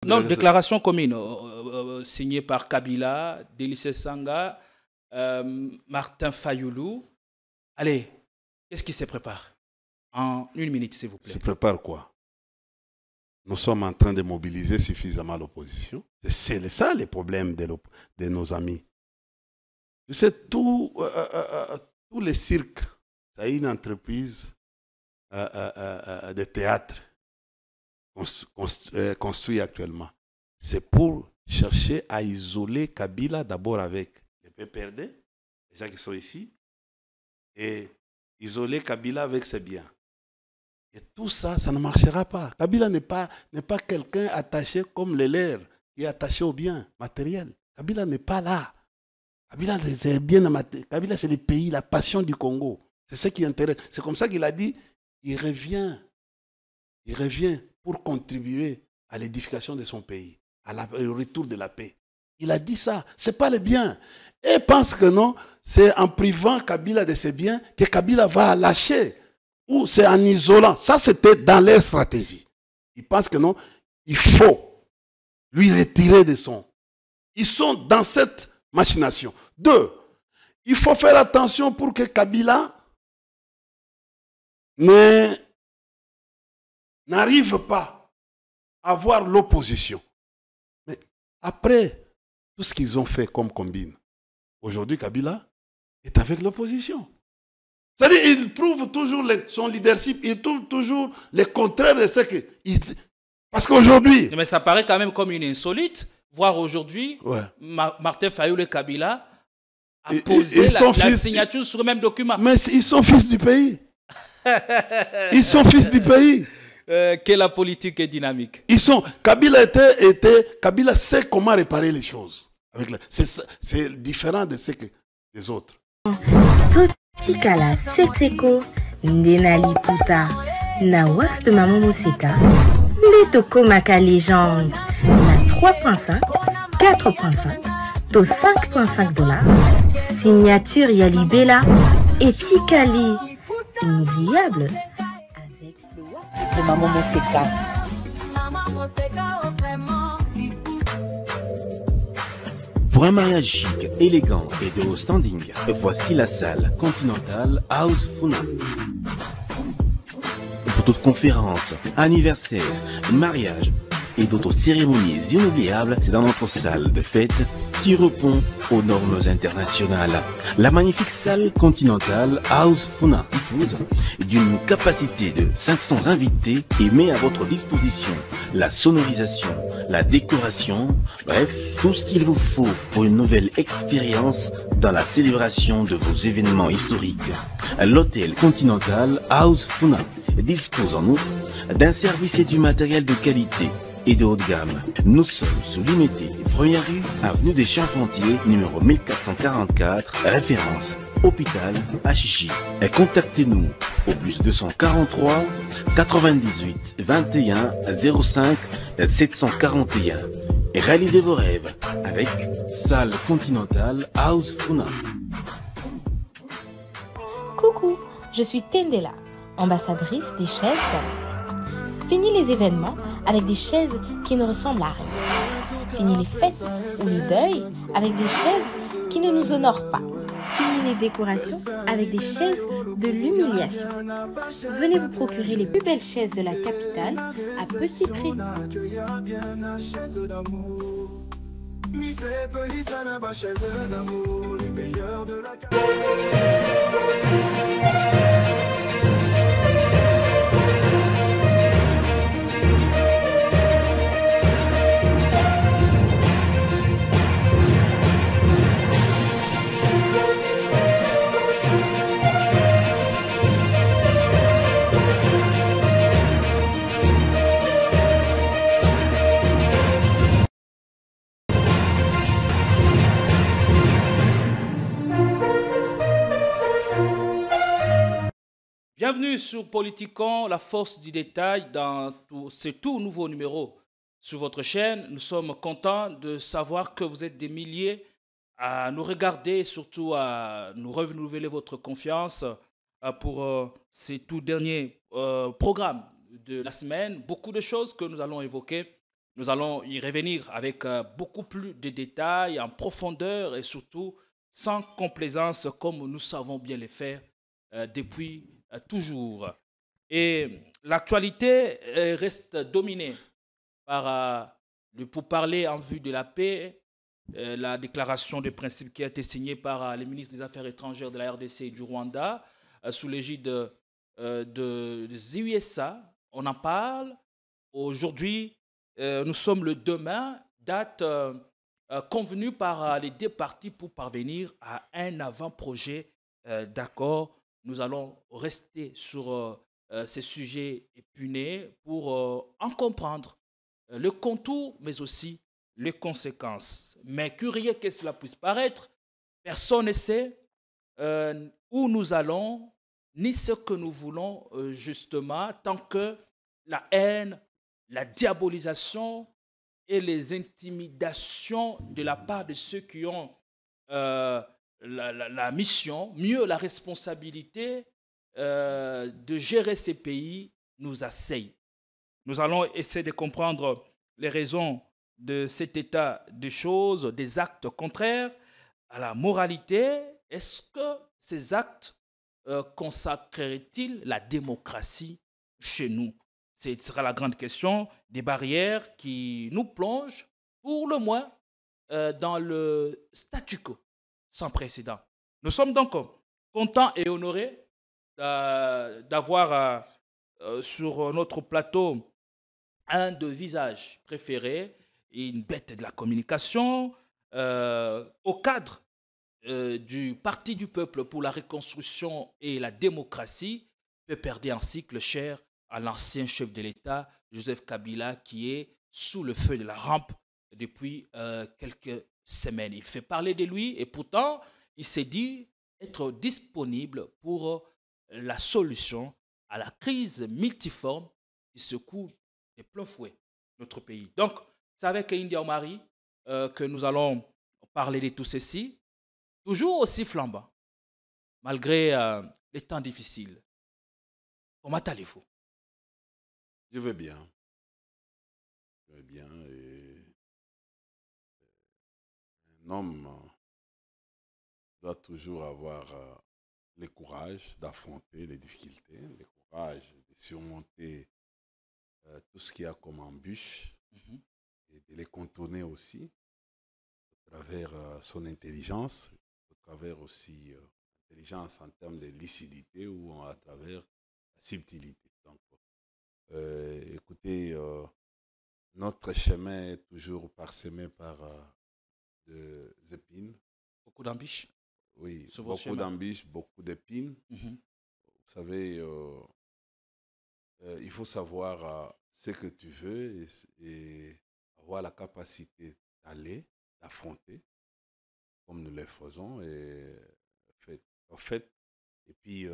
Non, déclaration commune signée par Kabila, Délice Sanga, Martin Fayoulou. Allez, qu'est-ce qui se prépare? En une minute, s'il vous plaît. Se prépare quoi? Nous sommes en train de mobiliser suffisamment l'opposition. C'est ça les problèmes de nos amis. Tu sais, tous les cirques, ça a une entreprise de théâtre construit actuellement. C'est pour chercher à isoler Kabila d'abord avec les PPRD, les gens qui sont ici, et isoler Kabila avec ses biens. Et tout ça, ça ne marchera pas. Kabila n'est pas quelqu'un attaché comme les leurs, qui est attaché aux biens matériels. Kabila n'est pas là. Kabila, c'est bien Kabila, c'est le pays, la passion du Congo. C'est ce qui intéresse. C'est comme ça qu'il a dit, il revient pour contribuer à l'édification de son pays, au retour de la paix. Il a dit ça. Ce n'est pas le bien. Et pense que non, c'est en privant Kabila de ses biens que Kabila va lâcher. Ou c'est en isolant. Ça, c'était dans leur stratégie. Ils pensent que non, il faut lui retirer de son. Ils sont dans cette machination. 2, il faut faire attention pour que Kabila n'arrive pas à voir l'opposition. Mais après tout ce qu'ils ont fait comme combine, aujourd'hui Kabila est avec l'opposition. C'est-à-dire qu'il prouve toujours son leadership, il trouve toujours le contraire de ce que... Parce qu'aujourd'hui... Mais ça paraît quand même comme une insolite, voir aujourd'hui Martin Fayoulou et Kabila a posé la signature sur le même document. Mais ils sont fils du pays. Ils sont fils du pays. Que la politique est dynamique. Kabila sait comment réparer les choses. C'est différent de ce que les autres. Tikala Setseko Ndenali Puta Na wax de Maman Moseka Letoko Maka Légende Na 3.5 4.5 To 5.5 $. Signature Yalibela et Tikali inoubliable avec le wax de Maman Moseka. Pour un mariage chic, élégant et de haut standing, voici la salle Continental House Funa. Pour toute conférence, anniversaire, mariage et d'autres cérémonies inoubliables, c'est dans notre salle de fête qui répond aux normes internationales. La magnifique salle Continental House Funa dispose d'une capacité de 500 invités et met à votre disposition la sonorisation, la décoration, bref, tout ce qu'il vous faut pour une nouvelle expérience dans la célébration de vos événements historiques. L'hôtel Continental House Funa dispose en outre d'un service et du matériel de qualité et de haut de gamme. Nous sommes sous l'unité première rue, avenue des Charpentiers, numéro 1444, référence hôpital Achichi. Contactez-nous au plus 243 98 21 05 741 et réalisez vos rêves avec Salle Continental House Funa. Coucou, je suis Tendela, ambassadrice des chaises d'Anne. Fini les événements avec des chaises qui ne ressemblent à rien. Fini les fêtes ou le deuil avec des chaises qui ne nous honorent pas. Fini les décorations avec des chaises de l'humiliation. Venez vous procurer les plus belles chaises de la capitale à petit prix. Bienvenue sur Politicon, la force du détail, dans ce tout nouveau numéro sur votre chaîne. Nous sommes contents de savoir que vous êtes des milliers à nous regarder et surtout à nous renouveler votre confiance pour ces tout derniers programmes de la semaine. Beaucoup de choses que nous allons évoquer, Nous allons y revenir avec beaucoup plus de détails, en profondeur et surtout sans complaisance comme nous savons bien le faire depuis toujours. Et l'actualité reste dominée par le pourparler en vue de la paix, la déclaration de principe qui a été signée par le ministre des Affaires étrangères de la RDC et du Rwanda sous l'égide des USA. On en parle. Aujourd'hui, nous sommes le demain, date convenue par les deux parties pour parvenir à un avant-projet d'accord. Nous allons rester sur ces sujets épineux pour en comprendre le contour, mais aussi les conséquences. Mais curieux que cela puisse paraître, personne ne sait où nous allons, ni ce que nous voulons justement, tant que la haine, la diabolisation et les intimidations de la part de ceux qui ont la mission, mieux la responsabilité de gérer ces pays nous assaillent. Nous allons essayer de comprendre les raisons de cet état de choses, des actes contraires à la moralité. Est-ce que ces actes consacreraient-ils la démocratie chez nous? Ce sera la grande question, des barrières qui nous plongent, pour le moins, dans le statu quo sans précédent. Nous sommes donc contents et honorés d'avoir sur notre plateau un de visages préférés, une bête de la communication, au cadre du Parti du peuple pour la reconstruction et la démocratie, peut perdre un cycle cher à l'ancien chef de l'État, Joseph Kabila, qui est sous le feu de la rampe depuis quelques semaines. Il fait parler de lui et pourtant, il s'est dit être disponible pour la solution à la crise multiforme qui secoue de plein fouet notre pays. Donc, c'est avec India Omari que nous allons parler de tout ceci, toujours aussi flambant, malgré les temps difficiles. Comment allez-vous? Je vais bien. Je vais bien. Et un homme doit toujours avoir le courage d'affronter les difficultés, le courage de surmonter tout ce qu'il y a comme embûche et de les contourner aussi à travers son intelligence, à travers aussi l'intelligence en termes de lucidité ou à travers la subtilité. Donc, écoutez, notre chemin est toujours parsemé par des épines. Beaucoup d'ambition. Oui, beaucoup d'ambition, beaucoup d'épines. Vous savez, il faut savoir ce que tu veux et avoir la capacité d'aller, d'affronter, comme nous le faisons. Et et puis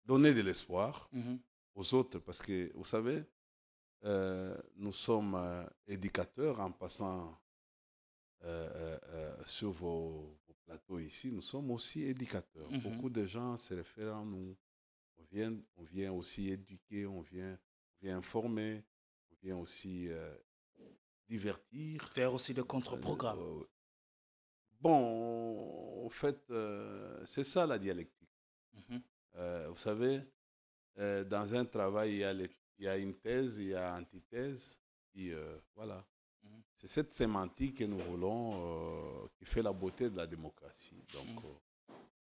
donner de l'espoir aux autres, parce que, vous savez, nous sommes éducateurs en passant sur vos plateaux ici. Nous sommes aussi éducateurs. Beaucoup de gens se réfèrent à nous. On vient aussi éduquer, on vient informer, on vient aussi divertir. Faire aussi des contre-programmes. Bon, en fait, c'est ça la dialectique. Vous savez, dans un travail, il y a une thèse, il y a antithèse, puis voilà. C'est cette sémantique que nous voulons, qui fait la beauté de la démocratie. Donc,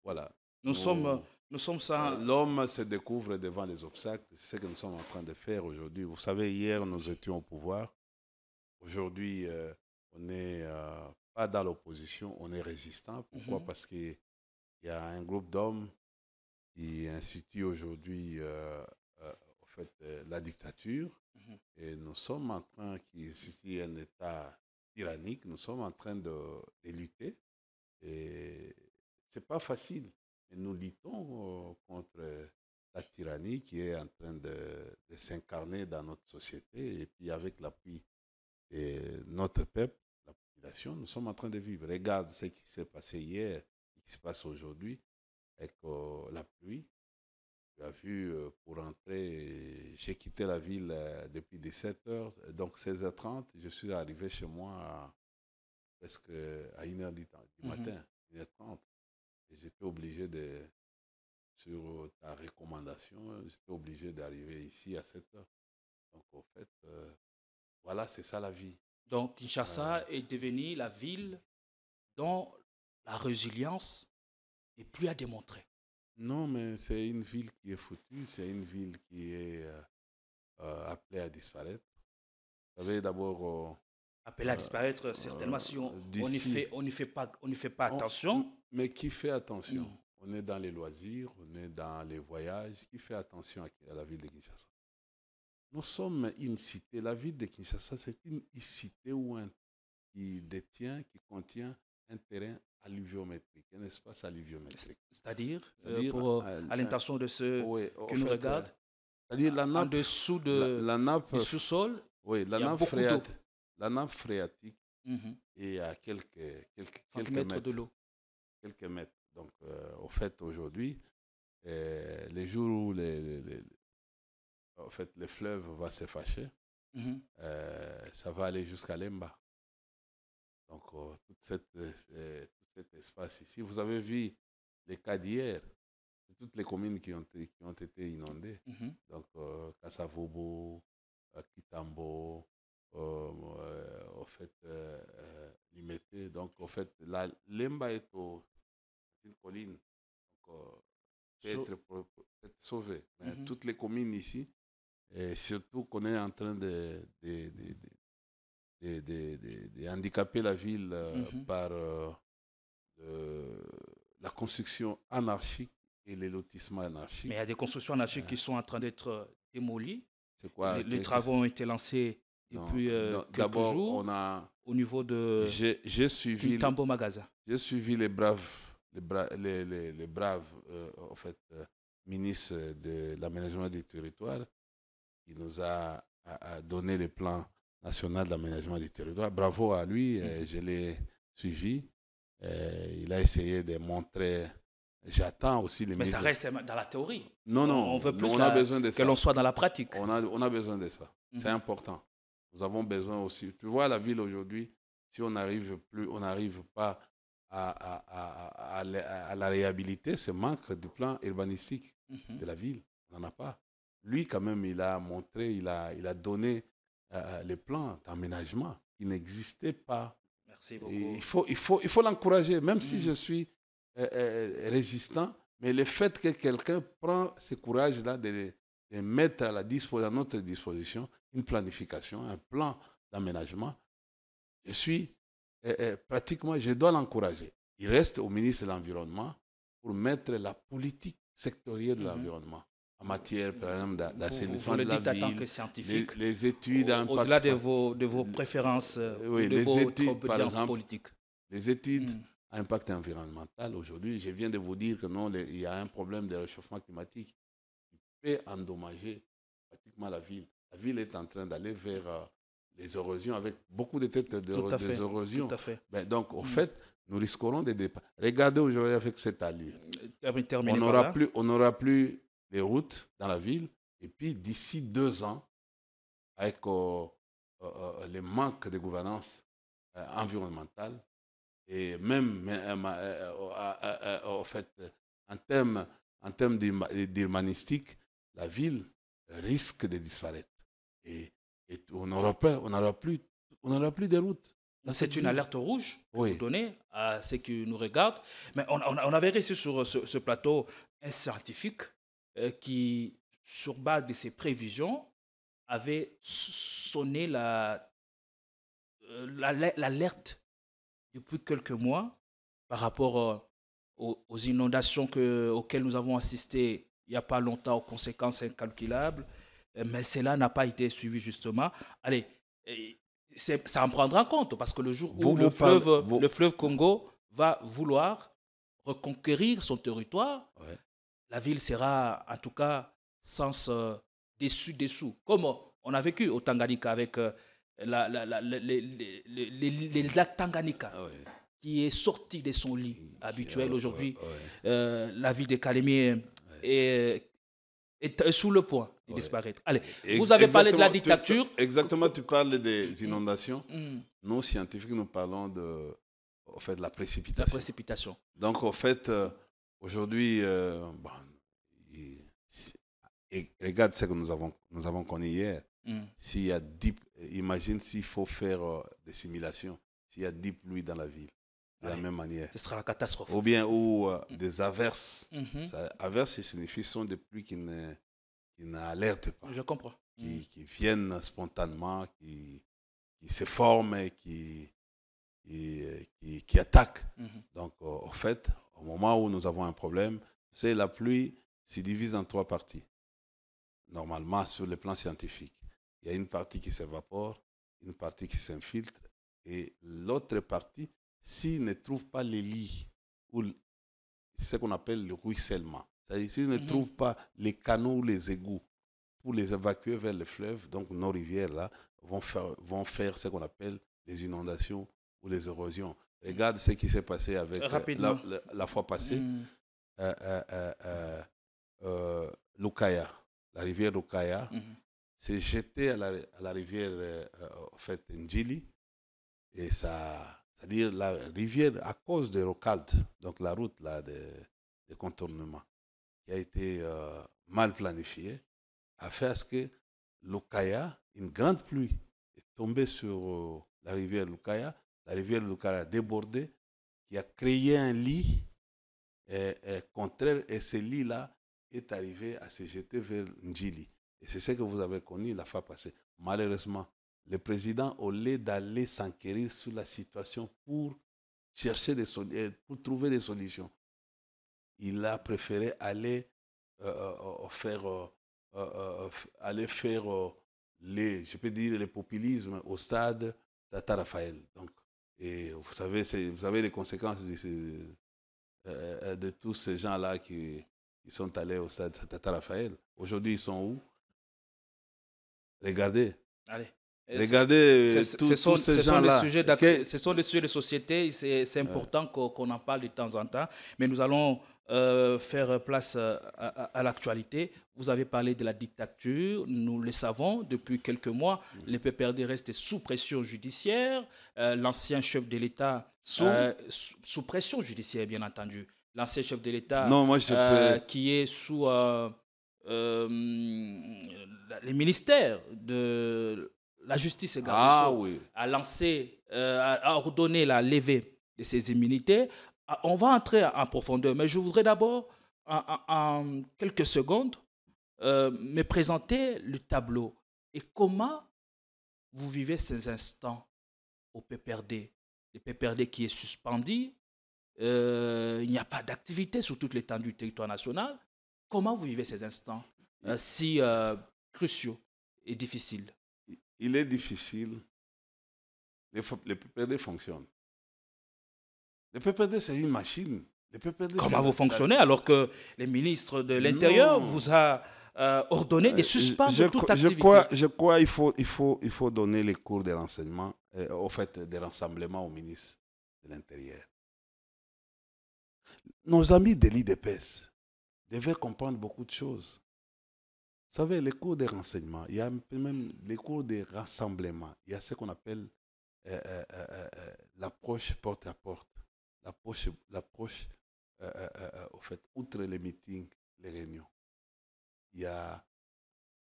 voilà. Nous sommes ça. L'homme se découvre devant les obstacles. C'est ce que nous sommes en train de faire aujourd'hui. Vous savez, hier, nous étions au pouvoir. Aujourd'hui, on n'est pas dans l'opposition, on est résistant. Pourquoi? Parce qu'il y a un groupe d'hommes qui institue aujourd'hui en fait, la dictature. Et nous sommes en train, qui institue un État tyrannique, nous sommes en train de lutter. Et ce n'est pas facile. Et nous luttons contre la tyrannie qui est en train de s'incarner dans notre société. Et puis avec l'appui de notre peuple, la population, nous sommes en train de vivre. Regarde ce qui s'est passé hier et ce qui se passe aujourd'hui avec la pluie. Tu as vu, pour rentrer, j'ai quitté la ville depuis 17h, donc 16h30, je suis arrivé chez moi presque à 1h du matin, 1h30. Et j'étais obligé sur ta recommandation, j'étais obligé d'arriver ici à 7h. Donc, en fait, voilà, c'est ça la vie. Donc, Kinshasa est devenue la ville dont la résilience n'est plus à démontrer. Non, mais c'est une ville qui est foutue, c'est une ville qui est appelée à disparaître. Vous savez, d'abord... appelée à disparaître, certainement, si on n'y fait pas attention. Mais qui fait attention? On est dans les loisirs, on est dans les voyages. Qui fait attention à la ville de Kinshasa? Nous sommes une cité. La ville de Kinshasa, c'est une cité qui contient un terrain alluviométrique, un espace alluviométrique. C'est-à-dire à l'intention de ceux qui nous regardent, c'est-à-dire la nappe, en dessous du sous-sol, oui, la nappe phréatique est à quelques mètres de l'eau. Quelques mètres. Donc, au fait, aujourd'hui, les jours où le fleuve va se fâcher, ça va aller jusqu'à Lemba. Donc, tout cet espace ici, vous avez vu les cas d'hier, toutes les communes qui ont été inondées. Donc, Kassavobo, Kitambo, au fait, Limete. Donc, au fait, Lemba est une colline. Donc, peut être sauvée. Mais toutes les communes ici, et surtout qu'on est en train de handicaper la ville par la construction anarchique et les lotissements anarchiques. Mais il y a des constructions anarchiques qui sont en train d'être démolies. C'est quoi? Les travaux ont été lancés depuis quelques jours au niveau de Kitambo Magasin. J'ai suivi les braves en fait, ministres de l'aménagement du territoire qui nous a donné le plan national d'aménagement du territoire. Bravo à lui, je l'ai suivi. Il a essayé de montrer. J'attends aussi les Mais ça reste dans la théorie. Non, on veut plus a besoin de ça. Que l'on soit dans la pratique. On a besoin de ça. C'est important. Nous avons besoin aussi. Tu vois, la ville aujourd'hui, si on n'arrive pas à la réhabiliter, c'est manque du plan urbanistique de la ville. On n'en a pas. Lui, quand même, il a montré, il a donné les plans d'aménagement qui n'existaient pas. Merci beaucoup. Et il faut l'encourager, même si je suis résistant, mais le fait que quelqu'un prend ce courage-là de mettre à notre disposition une planification, un plan d'aménagement, je dois l'encourager. Il reste au ministre de l'Environnement pour mettre la politique sectorielle de l'environnement en matière, par exemple, d'assainissement de la ville. Vous le dites en tant que scientifique, les études au-delà de vos préférences, de votre obédience politique. Les études à impact environnemental, aujourd'hui, je viens de vous dire que non, il y a un problème de réchauffement climatique qui peut endommager pratiquement la ville. La ville est en train d'aller vers les érosions, avec beaucoup de têtes d'érosion. Tout à fait. Ben, donc, au fait, nous risquerons des départs. Regardez aujourd'hui avec cette allure. On n'aura plus les routes dans la ville. Et puis, d'ici 2 ans, avec les manques de gouvernance environnementale, et même en fait, en termes d'urbanistique, la ville risque de disparaître. Et on n'aura plus de routes. C'est une alerte rouge que vous donnez à ceux qui nous regardent. Mais on avait reçu sur ce plateau un scientifique qui, sur base de ses prévisions, avait sonné l'alerte depuis quelques mois par rapport aux inondations auxquelles nous avons assisté il n'y a pas longtemps, aux conséquences incalculables. Mais cela n'a pas été suivi justement. Allez, ça en prendra en compte parce que le jour où le fleuve Congo va vouloir reconquérir son territoire, la ville sera en tout cas sens dessous. Comme on a vécu au Tanganyika avec les lacs Tanganyika qui est sorti de son lit habituel aujourd'hui. La ville de Kalemie est est sous le point de Ouais. disparaître. Allez, vous avez parlé de la Exactement, dictature. Exactement, tu parles des inondations. Hmm, Nous, scientifiques, nous parlons de, au fait, de la la précipitation. précipitation. Donc, au fait, aujourd'hui, bon, regarde ce que nous avons connu hier. Hmm, S'il y a 10, imagine s'il faut faire des simulations, s'il y a 10 pluies dans la ville, de la Ouais. même manière. Ce sera la catastrophe. Ou bien des averses. Mhm, Averses, ça signifie ce sont des pluies qui n'alertent pas, je comprends. qui viennent spontanément, qui se forment et qui attaquent. Mhm. Donc, au fait, au moment où nous avons un problème, c'est la pluie se divise en 3 parties. Normalement, sur le plan scientifique, il y a une partie qui s'évapore, une partie qui s'infiltre, et l'autre partie, s'il ne trouve pas les lits, ou ce qu'on appelle le ruissellement, c'est-à-dire s'il ne Mhm. trouve pas les canaux ou les égouts pour les évacuer vers le fleuve, donc nos rivières là vont faire ce qu'on appelle les inondations ou les érosions. Regarde ce qui s'est passé avec Rapidement. la fois passée, Hmm, Lukaya, la rivière Lukaya, mhm. s'est jetée à la rivière en fait, Njili, et ça, c'est-à-dire la rivière, à cause des rocades, donc la route là, de contournement, qui a été mal planifiée, a fait à ce que Lukaya, une grande pluie, est tombée sur la rivière Lukaya. La rivière Lukaya a débordé, qui a créé un lit contraire, et ce lit-là est arrivé à se jeter vers Njili. Et c'est ce que vous avez connu la fois passée. Malheureusement, le président, au lieu d'aller s'enquérir sur la situation pour chercher pour trouver des solutions, il a préféré aller faire, aller faire je peux dire, le populisme au stade Tata Raphaël. Donc, et vous savez les conséquences de tous ces gens-là qui sont allés au stade Tata Raphaël. Aujourd'hui, ils sont où? Regardez. Allez. Regardez tous ces gens-là. Ce sont des sujets de société. C'est important qu'on en parle de temps en temps. Mais nous allons faire place à l'actualité. Vous avez parlé de la dictature. Nous le savons. Depuis quelques mois, le PPRD reste sous pression judiciaire. L'ancien chef de l'État sous pression judiciaire, bien entendu. L'ancien chef de l'État qui est sous les ministères de la justice et garde des Sceaux a lancé, a ordonné la levée de ces immunités. On va entrer en profondeur, mais je voudrais d'abord, en quelques secondes, me présenter le tableau et comment vous vivez ces instants au PPRD. Le PPRD qui est suspendu, il n'y a pas d'activité sur toute l'étendue du territoire national. Comment vous vivez ces instants si cruciaux et difficiles? Il est difficile. Le PPRD fonctionne. Le PPRD, c'est une machine. Le PPRD, comment vous fonctionnez alors que le ministre de l'Intérieur vous a ordonné de suspendre toute activité? Je crois qu'il faut donner les cours de renseignement, au fait, des rassemblements au ministre de l'Intérieur. Nos amis de l'IDPS devaient comprendre beaucoup de choses. Vous savez, les cours de renseignement, il y a même les cours de rassemblement. Il y a ce qu'on appelle l'approche porte à porte. L'approche, au fait, outre les meetings, les réunions. Il y a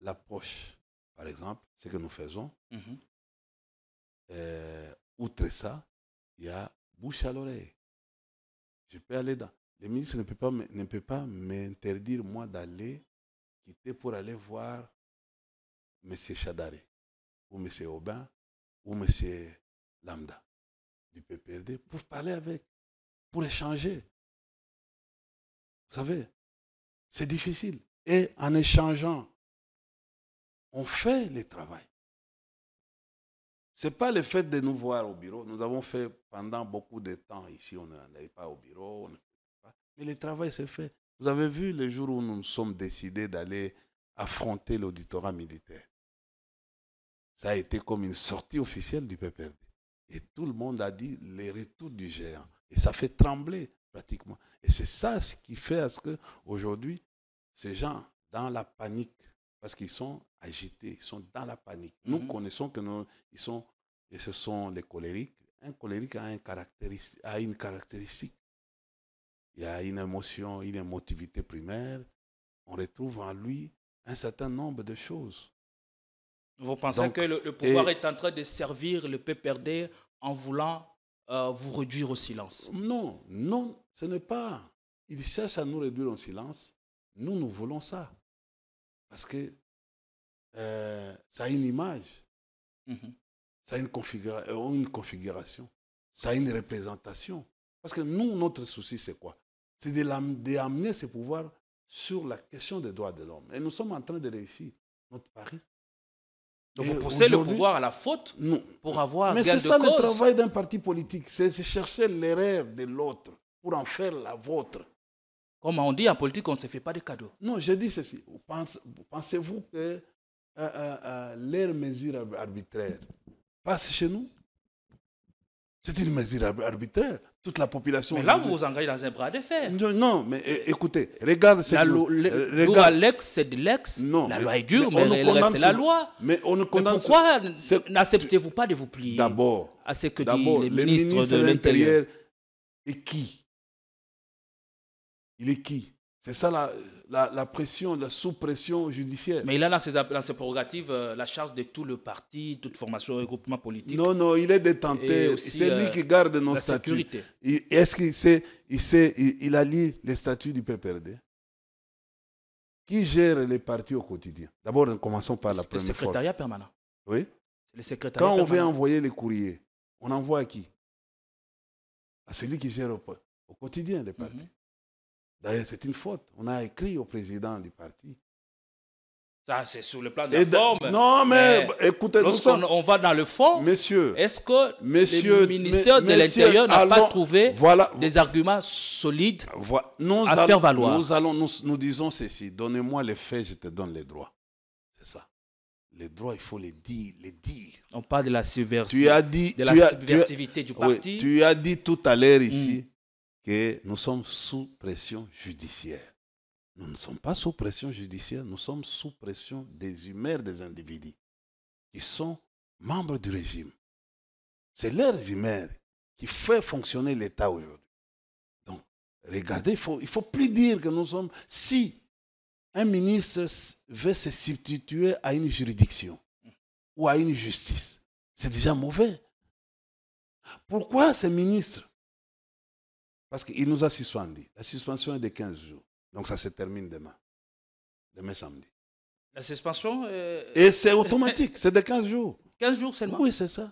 l'approche, par exemple, ce que nous faisons. Outre ça, il y a bouche à l'oreille. Je peux aller dans... Le ministre ne peut pas m'interdire, moi, d'aller quitter pour aller voir M. Chadare, ou M. Aubin, ou M. Lambda, du PPRD, pour parler avec, pour échanger. Vous savez, c'est difficile. Et en échangeant, on fait le travail. Ce n'est pas le fait de nous voir au bureau. Nous avons fait pendant beaucoup de temps ici, on n'allait pas au bureau, mais le travail s'est fait. Vous avez vu le jour où nous nous sommes décidés d'aller affronter l'auditorat militaire. Ça a été comme une sortie officielle du PPRD. Et tout le monde a dit les retours du géant. Et ça fait trembler pratiquement. Et c'est ça ce qui fait à ce qu'aujourd'hui, ces gens dans la panique parce qu'ils sont agités, ils sont dans la panique. Nous connaissons que et ce sont les colériques. Un colérique a une caractéristique. Il y a une émotion, une émotivité primaire. On retrouve en lui un certain nombre de choses. Vous pensez que le pouvoir est en train de servir le PPRD en voulant vous réduire au silence? Non, non, ce n'est pas. Il cherche à nous réduire au silence. Nous voulons ça. Parce que ça a une image, ça a une configuration, ça a une représentation. Parce que nous, notre souci, c'est quoi? C'est d'amener ce pouvoir sur la question des droits de l'homme. Et nous sommes en train de réussir notre pari. Donc vous poussez le pouvoir à la faute pour avoir gain de cause. Mais c'est ça le travail d'un parti politique, c'est chercher l'erreur de l'autre pour en faire la vôtre. Comme on dit en politique, on ne se fait pas de cadeaux. Non, je dis ceci. Pensez-vous que les mesures arbitraires passent chez nous? C'est une mesure arbitraire. Toute la population... Mais là, vous vous engagez dans un bras de fer. Non, mais écoutez, regarde... La loi l'ex, c'est de l'ex. La loi est dure, mais elle reste la loi. Mais on ne condamne... Pourquoi n'acceptez-vous pas de vous plier à ce que dit le ministre de l'Intérieur? Et qui? Il est qui? C'est ça la pression, la sous-pression judiciaire. Mais il a dans ses prérogatives la charge de tout le parti, toute formation, regroupement politique. Non, il est détenteur. C'est lui qui garde nos statuts. Est-ce qu'il a lu les statuts du PPRD? Qui gère les partis au quotidien? D'abord, commençons par la première fois. Le secrétariat permanent. Oui. Le secrétariat Quand on permanent. veut envoyer les courriers, on envoie à qui? À celui qui gère au quotidien les partis. D'ailleurs, c'est une faute. On a écrit au président du parti. Ça, c'est sur le plan de la forme. Non, mais écoutez, on va dans le fond. Monsieur, est-ce que le ministère de l'Intérieur n'a pas trouvé des arguments solides à faire valoir? Nous disons ceci. Donnez-moi les faits, je te donne les droits. C'est ça. Les droits, il faut les dire. On parle de la subversivité du parti. Oui, tu as dit tout à l'heure ici que nous sommes sous pression judiciaire. Nous ne sommes pas sous pression judiciaire, nous sommes sous pression des humeurs des individus qui sont membres du régime. C'est leurs humeurs qui fait fonctionner l'État aujourd'hui. Donc, regardez, il faut plus dire que nous sommes... Si un ministre veut se substituer à une juridiction ou à une justice, c'est déjà mauvais. Pourquoi ces ministres? Parce qu'il nous a suspendu. La suspension est de 15 jours. Donc ça se termine demain. Demain samedi. La suspension Et c'est automatique. C'est de 15 jours. 15 jours seulement? Oui, c'est ça.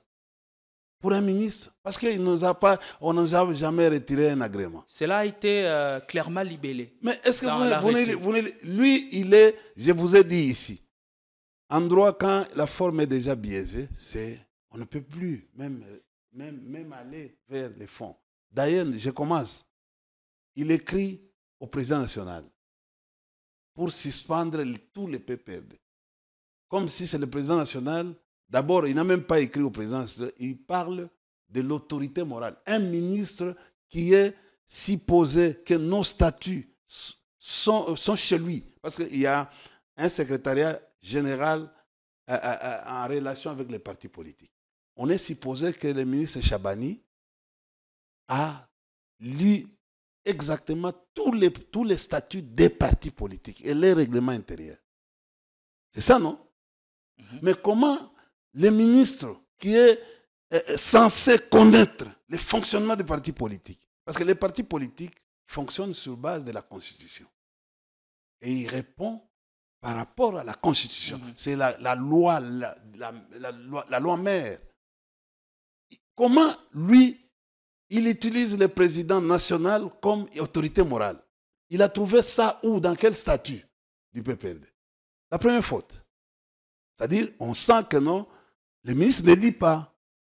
Pour un ministre. Parce qu'on ne nous a jamais retiré un agrément. Cela a été clairement libellé. Mais est-ce que lui, il est, je vous ai dit ici, en droit, quand la forme est déjà biaisée, on ne peut plus même aller vers les fonds. D'ailleurs, je commence. Il écrit au président national pour suspendre tous les PPRD. Comme si c'est le président national. D'abord, il n'a même pas écrit au président national. Il parle de l'autorité morale. Un ministre qui est supposé que nos statuts sont chez lui. Parce qu'il y a un secrétariat général en relation avec les partis politiques. On est supposé que le ministre Chabani a lu exactement tous les statuts des partis politiques et les règlements intérieurs. C'est ça, non? Mais comment le ministre qui est censé connaître le fonctionnement des partis politiques, parce que les partis politiques fonctionnent sur base de la Constitution, et il répond par rapport à la Constitution. C'est la loi mère. Comment, lui, il utilise le président national comme autorité morale? Il a trouvé ça où? Dans quel statut du PPRD? La première faute. C'est-à-dire, on sent que non, le ministre ne lit pas.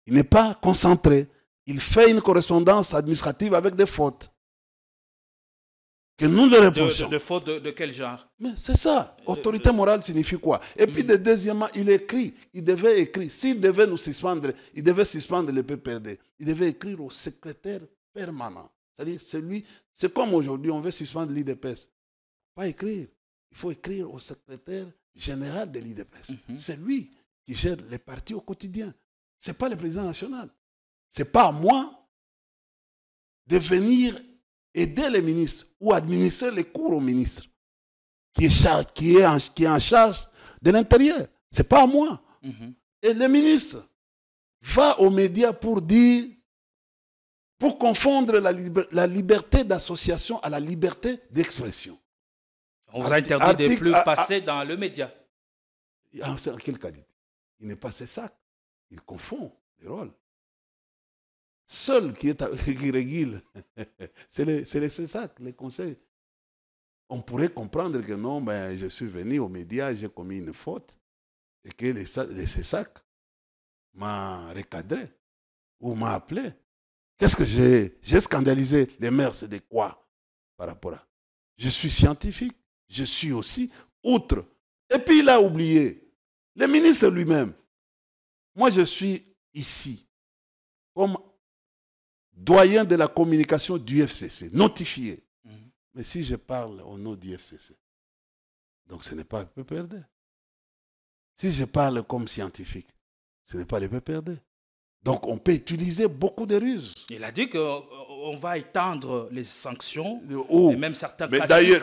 Il n'est pas concentré. Il fait une correspondance administrative avec des fautes. Que nous le reprochons. De fautes de quel genre? Mais c'est ça. Autorité morale signifie quoi? Et puis, deuxièmement, il devait écrire. S'il devait nous suspendre, il devait suspendre le PPRD. Il devait écrire au secrétaire permanent. C'est-à-dire, c'est comme aujourd'hui, on veut suspendre l'IDPS. Pas écrire. il faut écrire au secrétaire général de l'IDPS. C'est lui qui gère les partis au quotidien. Ce n'est pas le président national. Ce n'est pas à moi de venir aider les ministres ou administrer les cours aux ministres qui est en charge de l'intérieur. Ce n'est pas à moi. Et le ministre va aux médias pour confondre la liberté d'association à la liberté d'expression. On vous a interdit de plus passer dans le média. En quelle qualité? Il n'est pas CESAC. Il confond les rôles. Seul qui régule, c'est les CESAC, les conseils. On pourrait comprendre que non, ben, je suis venu aux médias, j'ai commis une faute, et que les CESAC m'a recadré ou m'a appelé. Qu'est-ce que j'ai scandalisé les maires, c'est de quoi par rapport à? Je suis scientifique, je suis aussi outre. Et puis il a oublié, le ministre lui-même. Moi, je suis ici comme doyen de la communication du FCC, notifié. Mais si je parle au nom du FCC, donc ce n'est pas le PPRD. Si je parle comme scientifique, ce n'est pas le PPRD. Donc on peut utiliser beaucoup de ruses. Il a dit qu'on va étendre les sanctions, et même certains mais classiques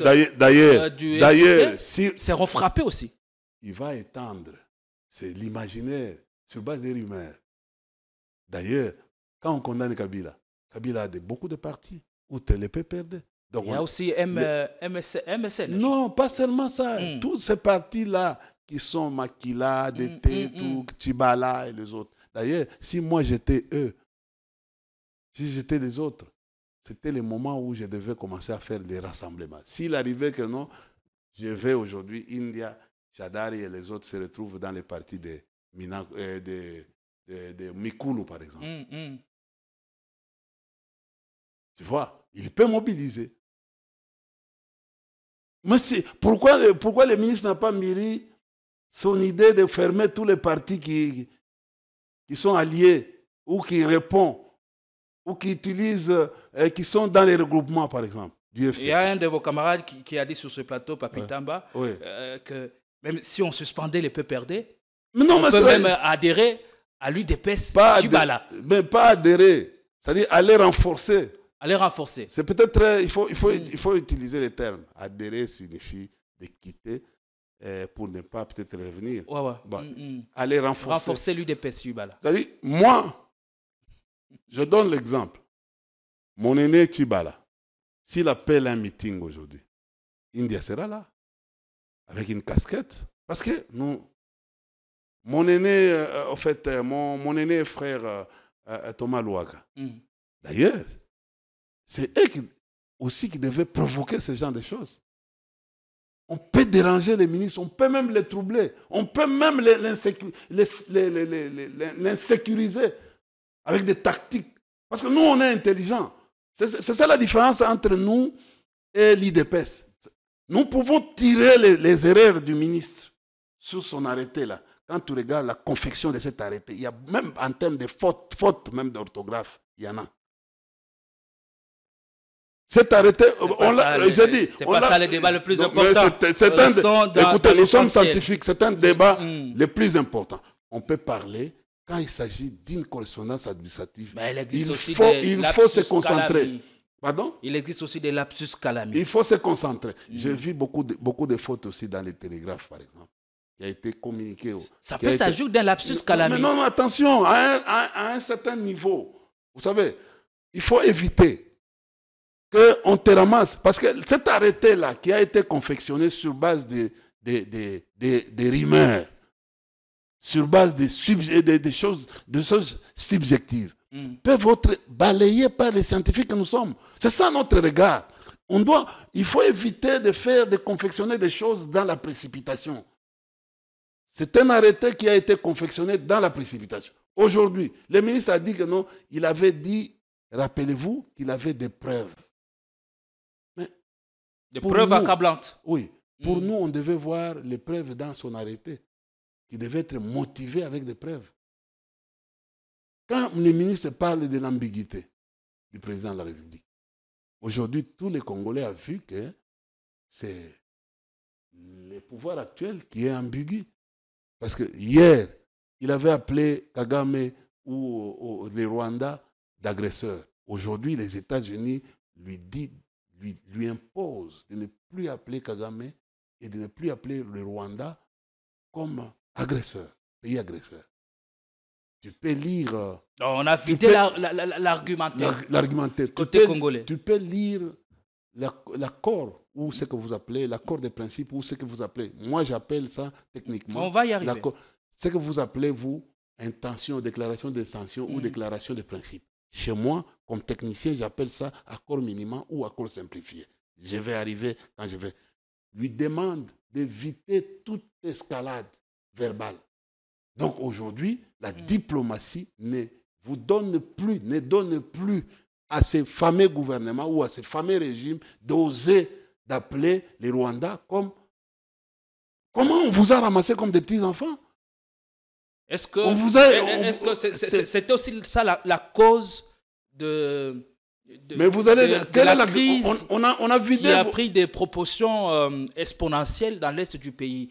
du FCC seront frappés aussi. Il va étendre, c'est l'imaginaire sur base des rumeurs. D'ailleurs, quand on condamne Kabila, Kabila a beaucoup de partis, outre les PPRD. Donc il y a aussi MSN. Non, pas seulement ça. Tous ces partis-là qui sont Makila, DT, Tchibala et les autres. D'ailleurs, si moi j'étais eux, si j'étais les autres, c'était le moment où je devais commencer à faire des rassemblements. S'il arrivait que non, je vais aujourd'hui, India, Chadari et les autres se retrouvent dans les partis de Mikulu, par exemple. Tu vois, il peut mobiliser. Mais pourquoi le ministre n'a pas mûri son idée de fermer tous les partis qui sont alliés ou qui répondent ou qui utilisent, qui sont dans les regroupements, par exemple, du FCC. Il y a un de vos camarades qui a dit sur ce plateau, Papi Tamba, que même si on suspendait les PPRD, on peut même adhérer à l'UDPS Tchibala. Mais pas adhérer, c'est-à-dire aller renforcer. Aller renforcer. C'est peut-être, il faut utiliser les termes. Adhérer signifie de quitter pour ne pas peut-être revenir. Bon, aller renforcer. Renforcer l'UDPS Tchibala. C'est-à-dire, moi, je donne l'exemple. Mon aîné Tchibala, s'il appelle un meeting aujourd'hui, India sera là, avec une casquette. Parce que mon aîné, en fait, mon aîné frère Thomas Louaka, d'ailleurs, c'est eux aussi qui devaient provoquer ce genre de choses. On peut déranger les ministres, on peut même les troubler, on peut même l'insécuriser avec des tactiques. Parce que nous, on est intelligents. C'est ça la différence entre nous et l'IDPS. Nous pouvons tirer les erreurs du ministre sur son arrêté là. Quand tu regardes la confection de cet arrêté, il y a même en termes de fautes même d'orthographe, il y en a. Cet arrêté, j'ai dit... C'est pas ça le débat le plus important. Écoutez, nous sommes scientifiques, c'est un débat le plus important. On peut parler, quand il s'agit d'une correspondance administrative, il faut se concentrer. Pardon? Il existe aussi des lapsus calami. Il faut se concentrer. J'ai vu beaucoup de fautes aussi dans les télégraphes, par exemple, qui a été communiqué. Ça peut s'ajouter d'un lapsus calami. Mais non, attention, à un certain niveau. Vous savez, il faut éviter qu'on te ramasse. Parce que cet arrêté-là, qui a été confectionné sur base des rumeurs, sur base des choses subjectives, peuvent être balayés par les scientifiques que nous sommes. C'est ça notre regard. Il faut éviter de confectionner des choses dans la précipitation. C'est un arrêté qui a été confectionné dans la précipitation. Aujourd'hui, le ministre a dit que non, il avait dit, rappelez-vous, qu'il avait des preuves. Des preuves accablantes. Oui. Pour nous, on devait voir les preuves dans son arrêté, qui devait être motivé avec des preuves. Quand le ministre parle de l'ambiguïté du président de la République, aujourd'hui, tous les Congolais ont vu que c'est le pouvoir actuel qui est ambigu. Parce que hier, il avait appelé Kagame ou les Rwandais d'agresseurs. Aujourd'hui, les États-Unis lui imposent de ne plus appeler Kagame et de ne plus appeler le Rwanda comme agresseur, pays agresseur. Tu peux lire... On a vidé l'argumentaire. L'argumentaire. Côté congolais. Tu peux lire l'accord, ou ce que vous appelez, l'accord de principe, ou ce que vous appelez, moi j'appelle ça techniquement... On va y arriver. Ce que vous appelez, vous, intention, déclaration d'intention ou déclaration de principe. Chez moi, comme technicien, j'appelle ça accord minimum ou accord simplifié. Je vais arriver quand je vais... lui demande d'éviter toute escalade verbale. Donc aujourd'hui, la diplomatie ne donne plus à ces fameux gouvernements ou à ces fameux régimes d'oser d'appeler les Rwandais comme... Comment on vous a ramassé comme des petits-enfants? Est-ce que c'était aussi ça la cause mais vous allez, de la crise on a vidé qui a pris des proportions exponentielles dans l'est du pays?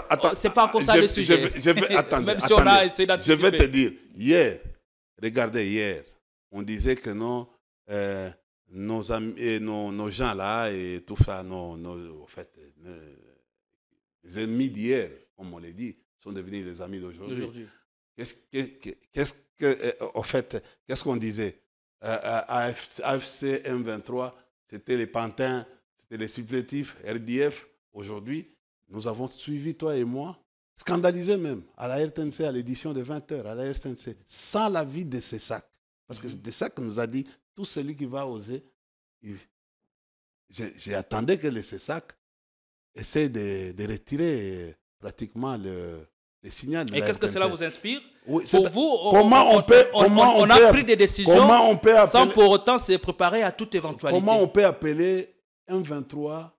Attends, c'est pas encore ça le sujet. Même si on a essayé d'anticiper. Je vais te dire, hier, regardez, hier, on disait que non, nos amis, nos gens là et tout ça, en fait, les ennemis d'hier, comme on l'a dit, sont devenus les amis d'aujourd'hui. Qu'est-ce qu'on disait? AFC M23, c'était les pantins, c'était les supplétifs, RDF. Aujourd'hui, nous avons suivi, toi et moi, scandalisé même, à la RTNC, à l'édition de 20h, à la RTNC, sans l'avis de ces sacs. Parce que de ça que nous a dit, tout celui qui va oser, j'attendais que les CESAC essaient de retirer pratiquement le signal. Et qu'est-ce que cela vous inspire? Oui, pour vous, on a pris des décisions sans pour autant se préparer à toute éventualité. Comment on peut appeler M23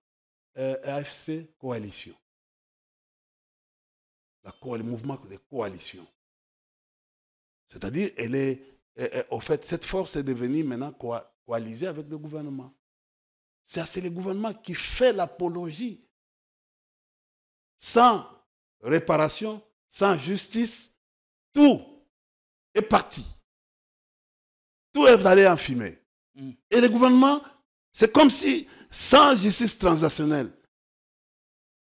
AFC coalition? Le mouvement de coalition. C'est-à-dire, en fait, cette force est devenue maintenant coalisée avec le gouvernement. C'est le gouvernement qui fait l'apologie. Sans réparation, sans justice, tout est parti. Tout est allé en fumée. Et le gouvernement, c'est comme si, sans justice transactionnelle,